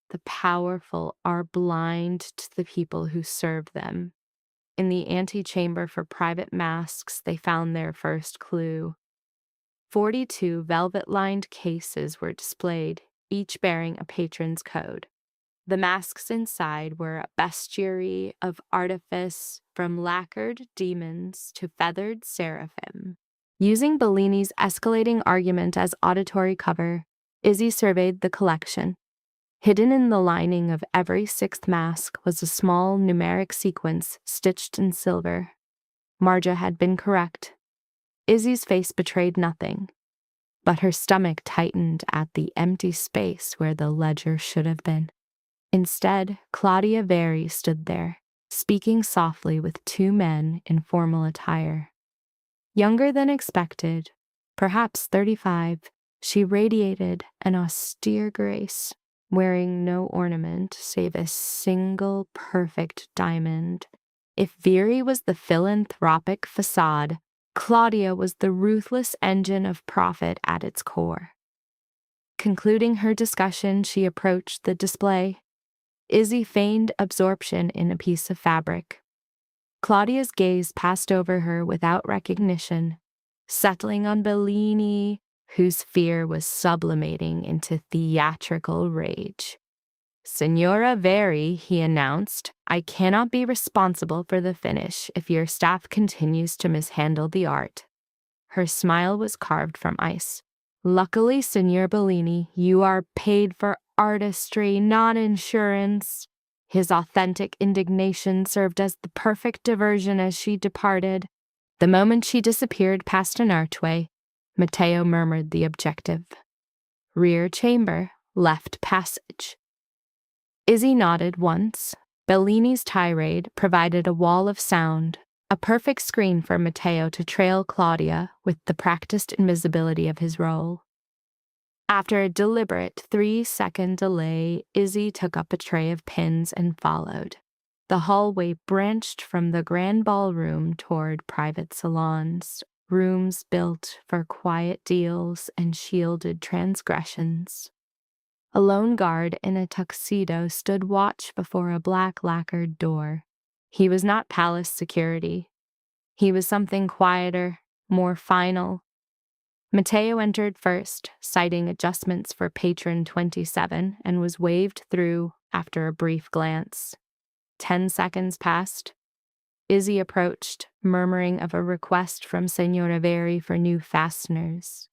The powerful are blind to the people who serve them. In the antechamber for private masks, they found their first clue. 42 velvet-lined cases were displayed, each bearing a patron's code. The masks inside were a bestiary of artifice, from lacquered demons to feathered seraphim. Using Bellini's escalating argument as auditory cover, Izzy surveyed the collection. Hidden in the lining of every sixth mask was a small numeric sequence stitched in silver. Marja had been correct. Izzy's face betrayed nothing, but her stomach tightened at the empty space where the ledger should have been. Instead, Claudia Veri stood there, speaking softly with two men in formal attire. Younger than expected, perhaps 35, she radiated an austere grace, wearing no ornament save a single perfect diamond. If Veri was the philanthropic facade, Claudia was the ruthless engine of profit at its core. Concluding her discussion, she approached the display. Izzy feigned absorption in a piece of fabric. Claudia's gaze passed over her without recognition, settling on Bellini, whose fear was sublimating into theatrical rage. "Signora Veri," he announced, "I cannot be responsible for the finish if your staff continues to mishandle the art." Her smile was carved from ice. "Luckily, Signor Bellini, you are paid for artistry, not insurance." His authentic indignation served as the perfect diversion as she departed. The moment she disappeared past an archway, Matteo murmured the objective. "Rear chamber, left passage." Izzy nodded once. Bellini's tirade provided a wall of sound, a perfect screen for Matteo to trail Claudia with the practiced invisibility of his role. After a deliberate 3-second delay, Izzy took up a tray of pins and followed. The hallway branched from the grand ballroom toward private salons, rooms built for quiet deals and shielded transgressions. A lone guard in a tuxedo stood watch before a black lacquered door. He was not palace security. He was something quieter, more final. Matteo entered first, citing adjustments for patron 27, and was waved through after a brief glance. 10 seconds passed. Izzy approached, murmuring of a request from Signora Veri for new fasteners.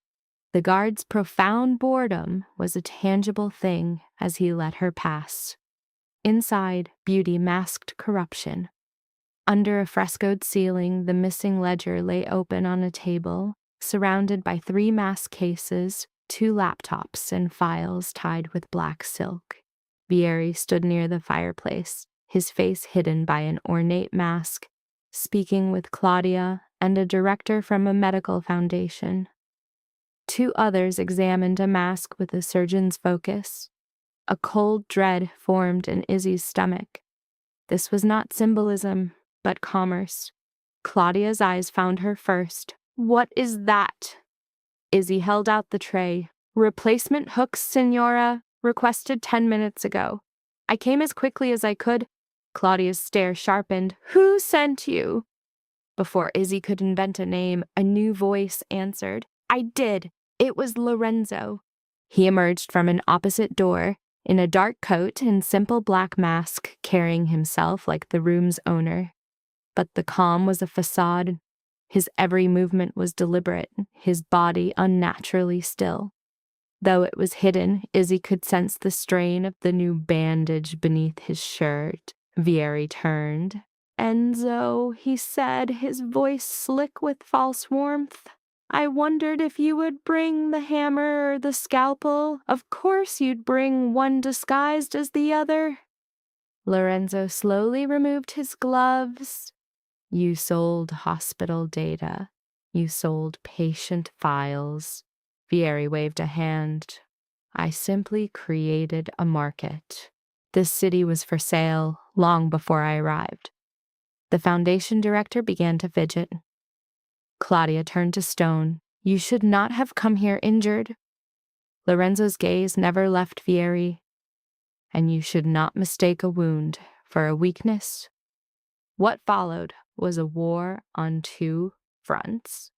The guard's profound boredom was a tangible thing as he let her pass. Inside, beauty masked corruption. Under a frescoed ceiling, the missing ledger lay open on a table, surrounded by 3 mask cases, 2 laptops, and files tied with black silk. Vieri stood near the fireplace, his face hidden by an ornate mask, speaking with Claudia and a director from a medical foundation. 2 others examined a mask with a surgeon's focus. A cold dread formed in Izzy's stomach. This was not symbolism, but commerce. Claudia's eyes found her first. "What is that?" Izzy held out the tray. "Replacement hooks, Signora, requested 10 minutes ago. I came as quickly as I could." Claudia's stare sharpened. "Who sent you?" Before Izzy could invent a name, a new voice answered. "I did. It was Lorenzo." He emerged from an opposite door, in a dark coat and simple black mask, carrying himself like the room's owner. But the calm was a facade. His every movement was deliberate, his body unnaturally still. Though it was hidden, Izzy could sense the strain of the new bandage beneath his shirt. Vieri turned. "Enzo," he said, his voice slick with false warmth. "I wondered if you would bring the hammer or the scalpel. Of course you'd bring one disguised as the other." Lorenzo slowly removed his gloves. "You sold hospital data. You sold patient files." Vieri waved a hand. "I simply created a market. This city was for sale long before I arrived." The foundation director began to fidget. Claudia turned to stone. "You should not have come here injured." Lorenzo's gaze never left Vieri. "And you should not mistake a wound for a weakness." What followed was a war on two fronts.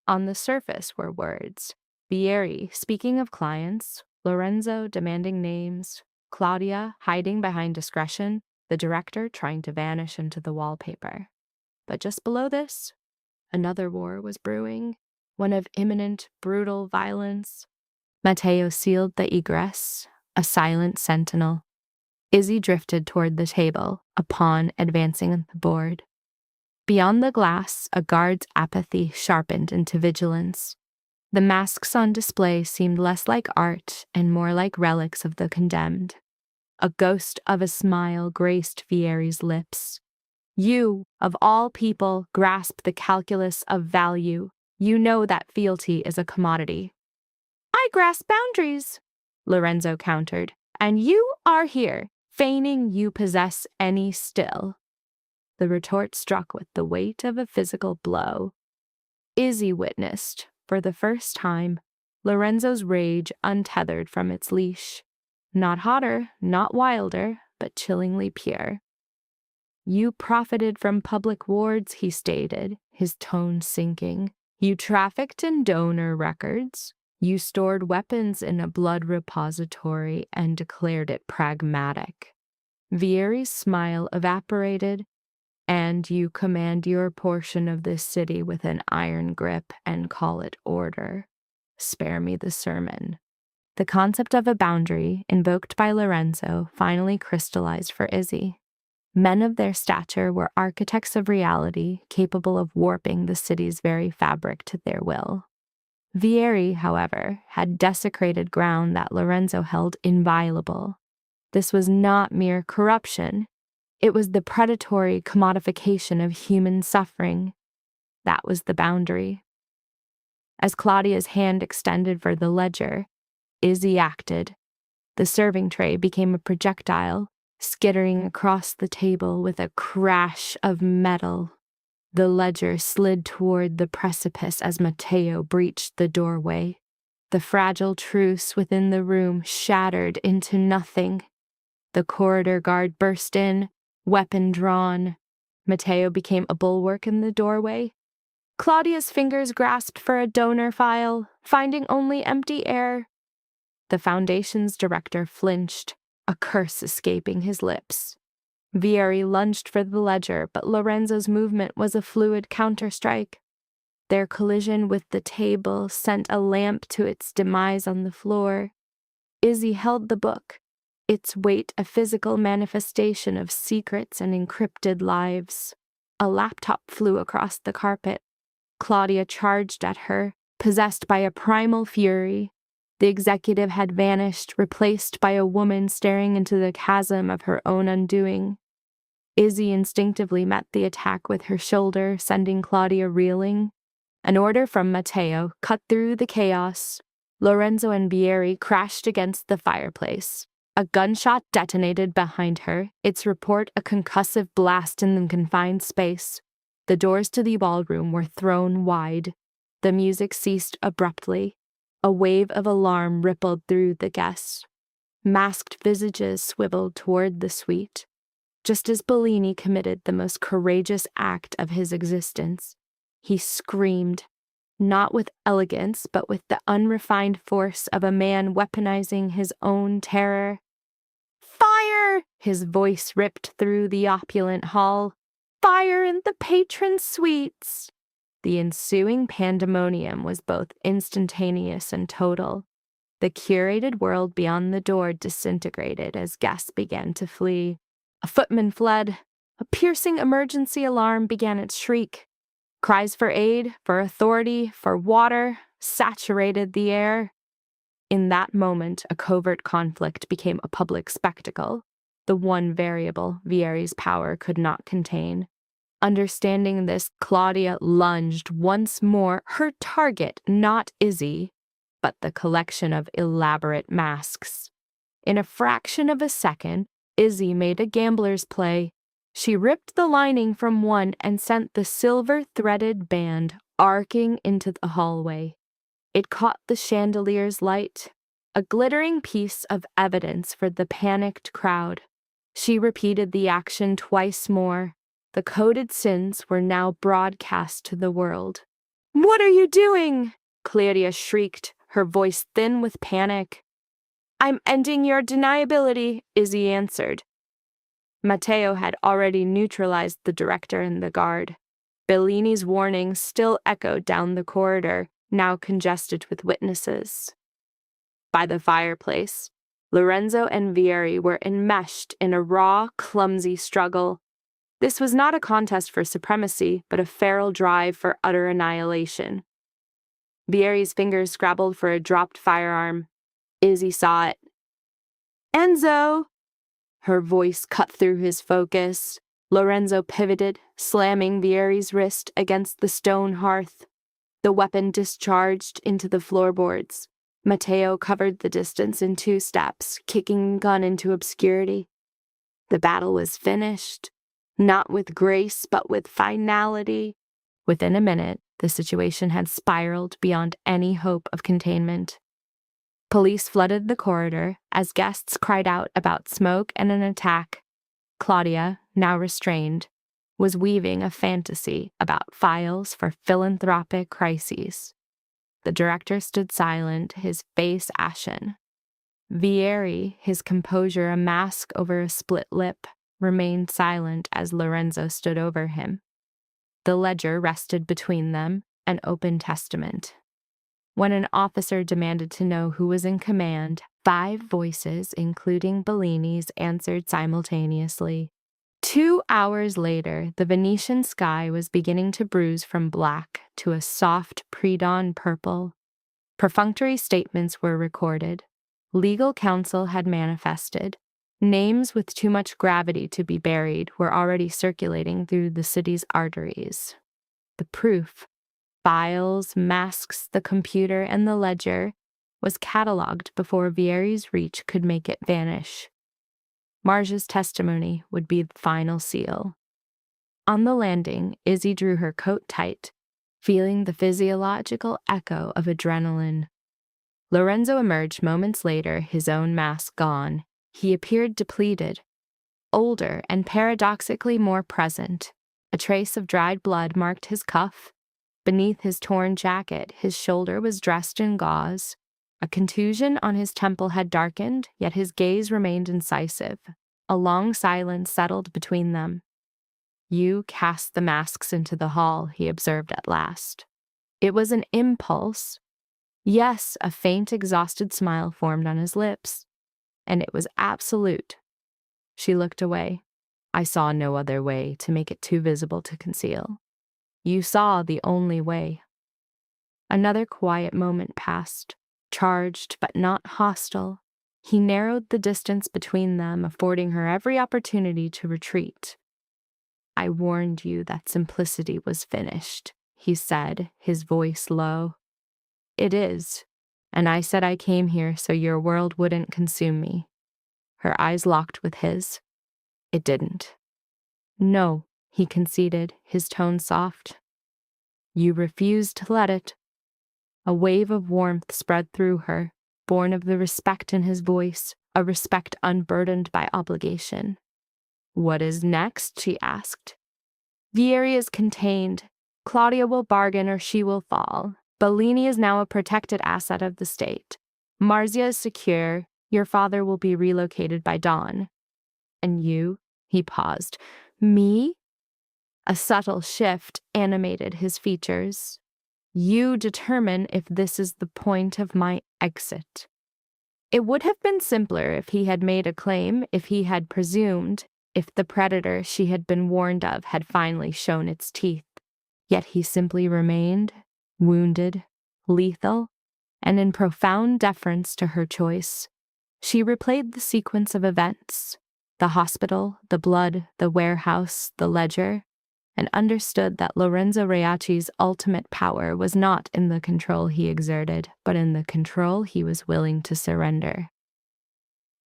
On the surface were words. Vieri speaking of clients, Lorenzo demanding names, Claudia hiding behind discretion, the director trying to vanish into the wallpaper. But just below this, another war was brewing, one of imminent, brutal violence. Matteo sealed the egress, a silent sentinel. Izzy drifted toward the table, a pawn advancing on the board. Beyond the glass, a guard's apathy sharpened into vigilance. The masks on display seemed less like art and more like relics of the condemned. A ghost of a smile graced Vieri's lips. "You, of all people, grasp the calculus of value. You know that fealty is a commodity." "I grasp boundaries," Lorenzo countered. "And you are here, feigning you possess any still." The retort struck with the weight of a physical blow. Izzy witnessed, for the first time, Lorenzo's rage untethered from its leash. Not hotter, not wilder, but chillingly pure. "You profited from public wards," he stated, his tone sinking. "You trafficked in donor records. You stored weapons in a blood repository and declared it pragmatic." Vieri's smile evaporated. "And you command your portion of this city with an iron grip and call it order. Spare me the sermon." The concept of a boundary, invoked by Lorenzo, finally crystallized for Izzy. Men of their stature were architects of reality, capable of warping the city's very fabric to their will. Vieri, however, had desecrated ground that Lorenzo held inviolable. This was not mere corruption. It was the predatory commodification of human suffering. That was the boundary. As Claudia's hand extended for the ledger, Izzy acted. The serving tray became a projectile, skittering across the table with a crash of metal. The ledger slid toward the precipice as Matteo breached the doorway. The fragile truce within the room shattered into nothing. The corridor guard burst in, weapon drawn. Matteo became a bulwark in the doorway. Claudia's fingers grasped for a donor file, finding only empty air. The Foundation's director flinched, a curse escaping his lips. Vieri lunged for the ledger, but Lorenzo's movement was a fluid counterstrike. Their collision with the table sent a lamp to its demise on the floor. Izzy held the book, its weight a physical manifestation of secrets and encrypted lives. A laptop flew across the carpet. Claudia charged at her, possessed by a primal fury. The executive had vanished, replaced by a woman staring into the chasm of her own undoing. Izzy instinctively met the attack with her shoulder, sending Claudia reeling. An order from Matteo cut through the chaos. Lorenzo and Vieri crashed against the fireplace. A gunshot detonated behind her, its report a concussive blast in the confined space. The doors to the ballroom were thrown wide. The music ceased abruptly. A wave of alarm rippled through the guests. Masked visages swiveled toward the suite. Just as Bellini committed the most courageous act of his existence, he screamed, not with elegance, but with the unrefined force of a man weaponizing his own terror. "Fire!" His voice ripped through the opulent hall. "Fire in the patron suites!" The ensuing pandemonium was both instantaneous and total. The curated world beyond the door disintegrated as guests began to flee. A footman fled. A piercing emergency alarm began its shriek. Cries for aid, for authority, for water saturated the air. In that moment, a covert conflict became a public spectacle, the one variable Vieri's power could not contain. Understanding this, Claudia lunged once more, her target not Izzy, but the collection of elaborate masks. In a fraction of a second, Izzy made a gambler's play. She ripped the lining from one and sent the silver-threaded band arcing into the hallway. It caught the chandelier's light, a glittering piece of evidence for the panicked crowd. She repeated the action twice more. The coded sins were now broadcast to the world. "What are you doing?" Claudia shrieked, her voice thin with panic. "I'm ending your deniability," Izzy answered. Matteo had already neutralized the director and the guard. Bellini's warning still echoed down the corridor, now congested with witnesses. By the fireplace, Lorenzo and Vieri were enmeshed in a raw, clumsy struggle. This was not a contest for supremacy, but a feral drive for utter annihilation. Vieri's fingers scrabbled for a dropped firearm. Izzy saw it. "Enzo!" Her voice cut through his focus. Lorenzo pivoted, slamming Vieri's wrist against the stone hearth. The weapon discharged into the floorboards. Matteo covered the distance in 2 steps, kicking the gun into obscurity. The battle was finished, not with grace, but with finality. Within a minute, the situation had spiraled beyond any hope of containment. Police flooded the corridor as guests cried out about smoke and an attack. Claudia, now restrained, was weaving a fantasy about files for philanthropic crises. The director stood silent, his face ashen. Vieri, his composure a mask over a split lip, remained silent as Lorenzo stood over him. The ledger rested between them, an open testament. When an officer demanded to know who was in command, 5 voices, including Bellini's, answered simultaneously. 2 hours later, the Venetian sky was beginning to bruise from black to a soft pre-dawn purple. Perfunctory statements were recorded. Legal counsel had manifested. Names with too much gravity to be buried were already circulating through the city's arteries. The proof, files, masks, the computer, and the ledger, was catalogued before Vieri's reach could make it vanish. Marge's testimony would be the final seal. On the landing, Izzy drew her coat tight, feeling the physiological echo of adrenaline. Lorenzo emerged moments later, his own mask gone. He appeared depleted, older and paradoxically more present. A trace of dried blood marked his cuff. Beneath his torn jacket, his shoulder was dressed in gauze. A contusion on his temple had darkened, yet his gaze remained incisive. A long silence settled between them. "You cast the masks into the hall," he observed at last. It was an impulse. Yes, a faint, exhausted smile formed on his lips. And it was absolute. She looked away. "I saw no other way to make it too visible to conceal. You saw the only way." Another quiet moment passed, charged but not hostile. He narrowed the distance between them, affording her every opportunity to retreat. "I warned you that simplicity was finished," he said, his voice low. "It is, and I said I came here so your world wouldn't consume me." her eyes locked with his. It didn't. No, he conceded, his tone soft. You refused to let it. A wave of warmth spread through her, born of the respect in his voice, a respect unburdened by obligation. What is next? She asked. Vieri is contained. Claudia will bargain or she will fall. Bellini is now a protected asset of the state. Marzia is secure. Your father will be relocated by dawn. And you? He paused. Me? A subtle shift animated his features. You determine if this is the point of my exit. It would have been simpler if he had made a claim, if he had presumed, if the predator she had been warned of had finally shown its teeth. Yet he simply remained, wounded, lethal, and in profound deference to her choice. She replayed the sequence of events, the hospital, the blood, the warehouse, the ledger, and understood that Lorenzo Reacci's ultimate power was not in the control he exerted, but in the control he was willing to surrender.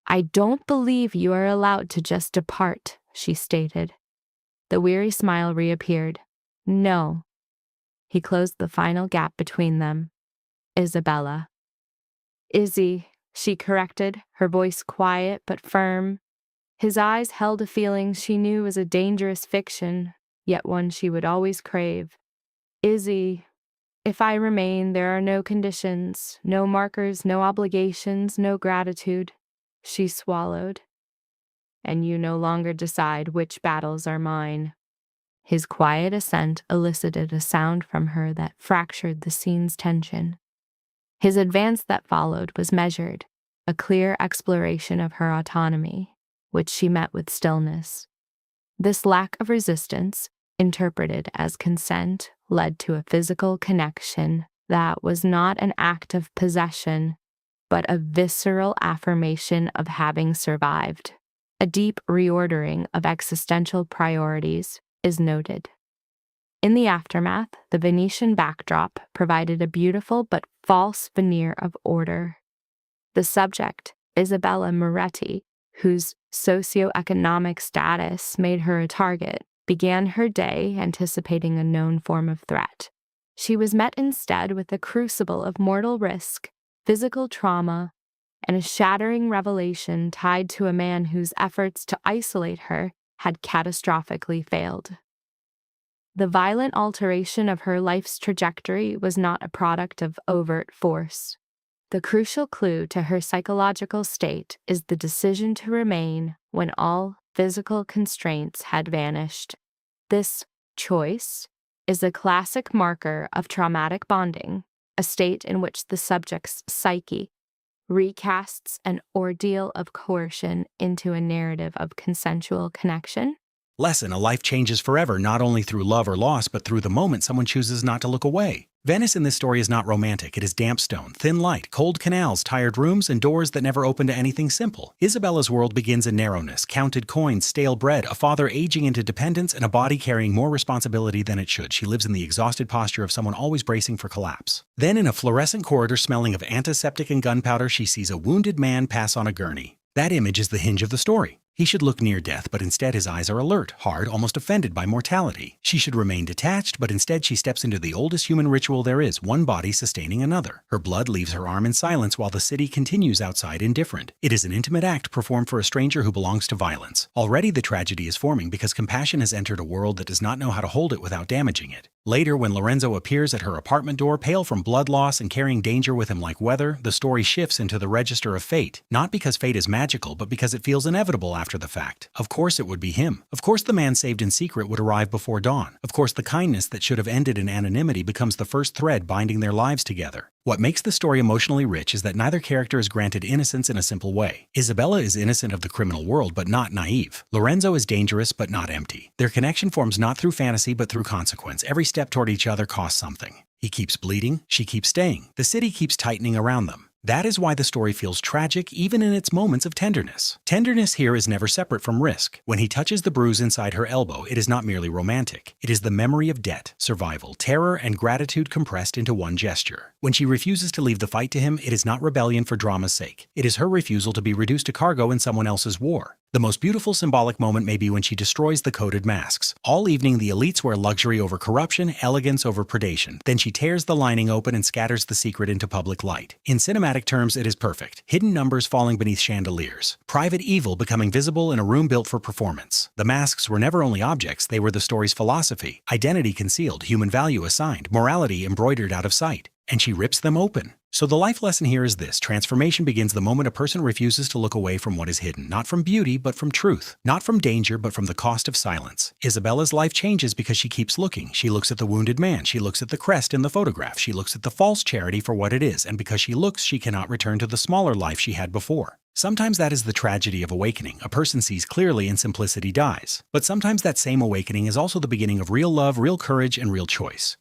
I don't believe you are allowed to just depart, she stated. The weary smile reappeared. No. He closed the final gap between them. Isabella. Izzy, she corrected, her voice quiet but firm. His eyes held a feeling she knew was a dangerous fiction, yet one she would always crave. Izzy, if I remain, there are no conditions, no markers, no obligations, no gratitude. She swallowed. And you no longer decide which battles are mine. His quiet assent elicited a sound from her that fractured the scene's tension. His advance that followed was measured, a clear exploration of her autonomy, which she met with stillness. This lack of resistance, interpreted as consent, led to a physical connection that was not an act of possession, but a visceral affirmation of having survived. A deep reordering of existential priorities is noted. In the aftermath, the Venetian backdrop provided a beautiful but false veneer of order. The subject, Isabella Moretti, whose socioeconomic status made her a target, began her day anticipating a known form of threat. She was met instead with a crucible of mortal risk, physical trauma, and a shattering revelation tied to a man whose efforts to isolate her had catastrophically failed. The violent alteration of her life's trajectory was not a product of overt force. The crucial clue to her psychological state is the decision to remain when all physical constraints had vanished. This choice is a classic marker of traumatic bonding, a state in which the subject's psyche recasts an ordeal of coercion into a narrative of consensual connection. Lesson: a life changes forever, not only through love or loss, but through the moment someone chooses not to look away. Venice in this story is not romantic. It is damp stone, thin light, cold canals, tired rooms, and doors that never open to anything simple. Isabella's world begins in narrowness, counted coins, stale bread, a father aging into dependence, and a body carrying more responsibility than it should. She lives in the exhausted posture of someone always bracing for collapse. Then, in a fluorescent corridor smelling of antiseptic and gunpowder, she sees a wounded man pass on a gurney. That image is the hinge of the story. He should look near death, but instead his eyes are alert, hard, almost offended by mortality. She should remain detached, but instead she steps into the oldest human ritual there is, one body sustaining another. Her blood leaves her arm in silence while the city continues outside indifferent. It is an intimate act performed for a stranger who belongs to violence. Already the tragedy is forming because compassion has entered a world that does not know how to hold it without damaging it. Later, when Lorenzo appears at her apartment door, pale from blood loss and carrying danger with him like weather, the story shifts into the register of fate. Not because fate is magical, but because it feels inevitable after the fact. Of course it would be him. Of course the man saved in secret would arrive before dawn. Of course the kindness that should have ended in anonymity becomes the first thread binding their lives together. What makes the story emotionally rich is that neither character is granted innocence in a simple way. Isabella is innocent of the criminal world, but not naive. Lorenzo is dangerous, but not empty. Their connection forms not through fantasy, but through consequence. Every step toward each other costs something. He keeps bleeding, she keeps staying. The city keeps tightening around them. That is why the story feels tragic even in its moments of tenderness. Tenderness here is never separate from risk. When he touches the bruise inside her elbow, it is not merely romantic. It is the memory of debt, survival, terror, and gratitude compressed into one gesture. When she refuses to leave the fight to him, it is not rebellion for drama's sake. It is her refusal to be reduced to cargo in someone else's war. The most beautiful symbolic moment may be when she destroys the coded masks. All evening, the elites wear luxury over corruption, elegance over predation. Then she tears the lining open and scatters the secret into public light. In cinematic terms, it is perfect. Hidden numbers falling beneath chandeliers. Private evil becoming visible in a room built for performance. The masks were never only objects, they were the story's philosophy. Identity concealed, human value assigned, morality embroidered out of sight. And she rips them open. So the life lesson here is this: transformation begins the moment a person refuses to look away from what is hidden, not from beauty, but from truth, not from danger, but from the cost of silence. Isabella's life changes because she keeps looking. She looks at the wounded man, she looks at the crest in the photograph, she looks at the false charity for what it is, and because she looks, she cannot return to the smaller life she had before. Sometimes that is the tragedy of awakening. A person sees clearly and simplicity dies. But sometimes that same awakening is also the beginning of real love, real courage, and real choice.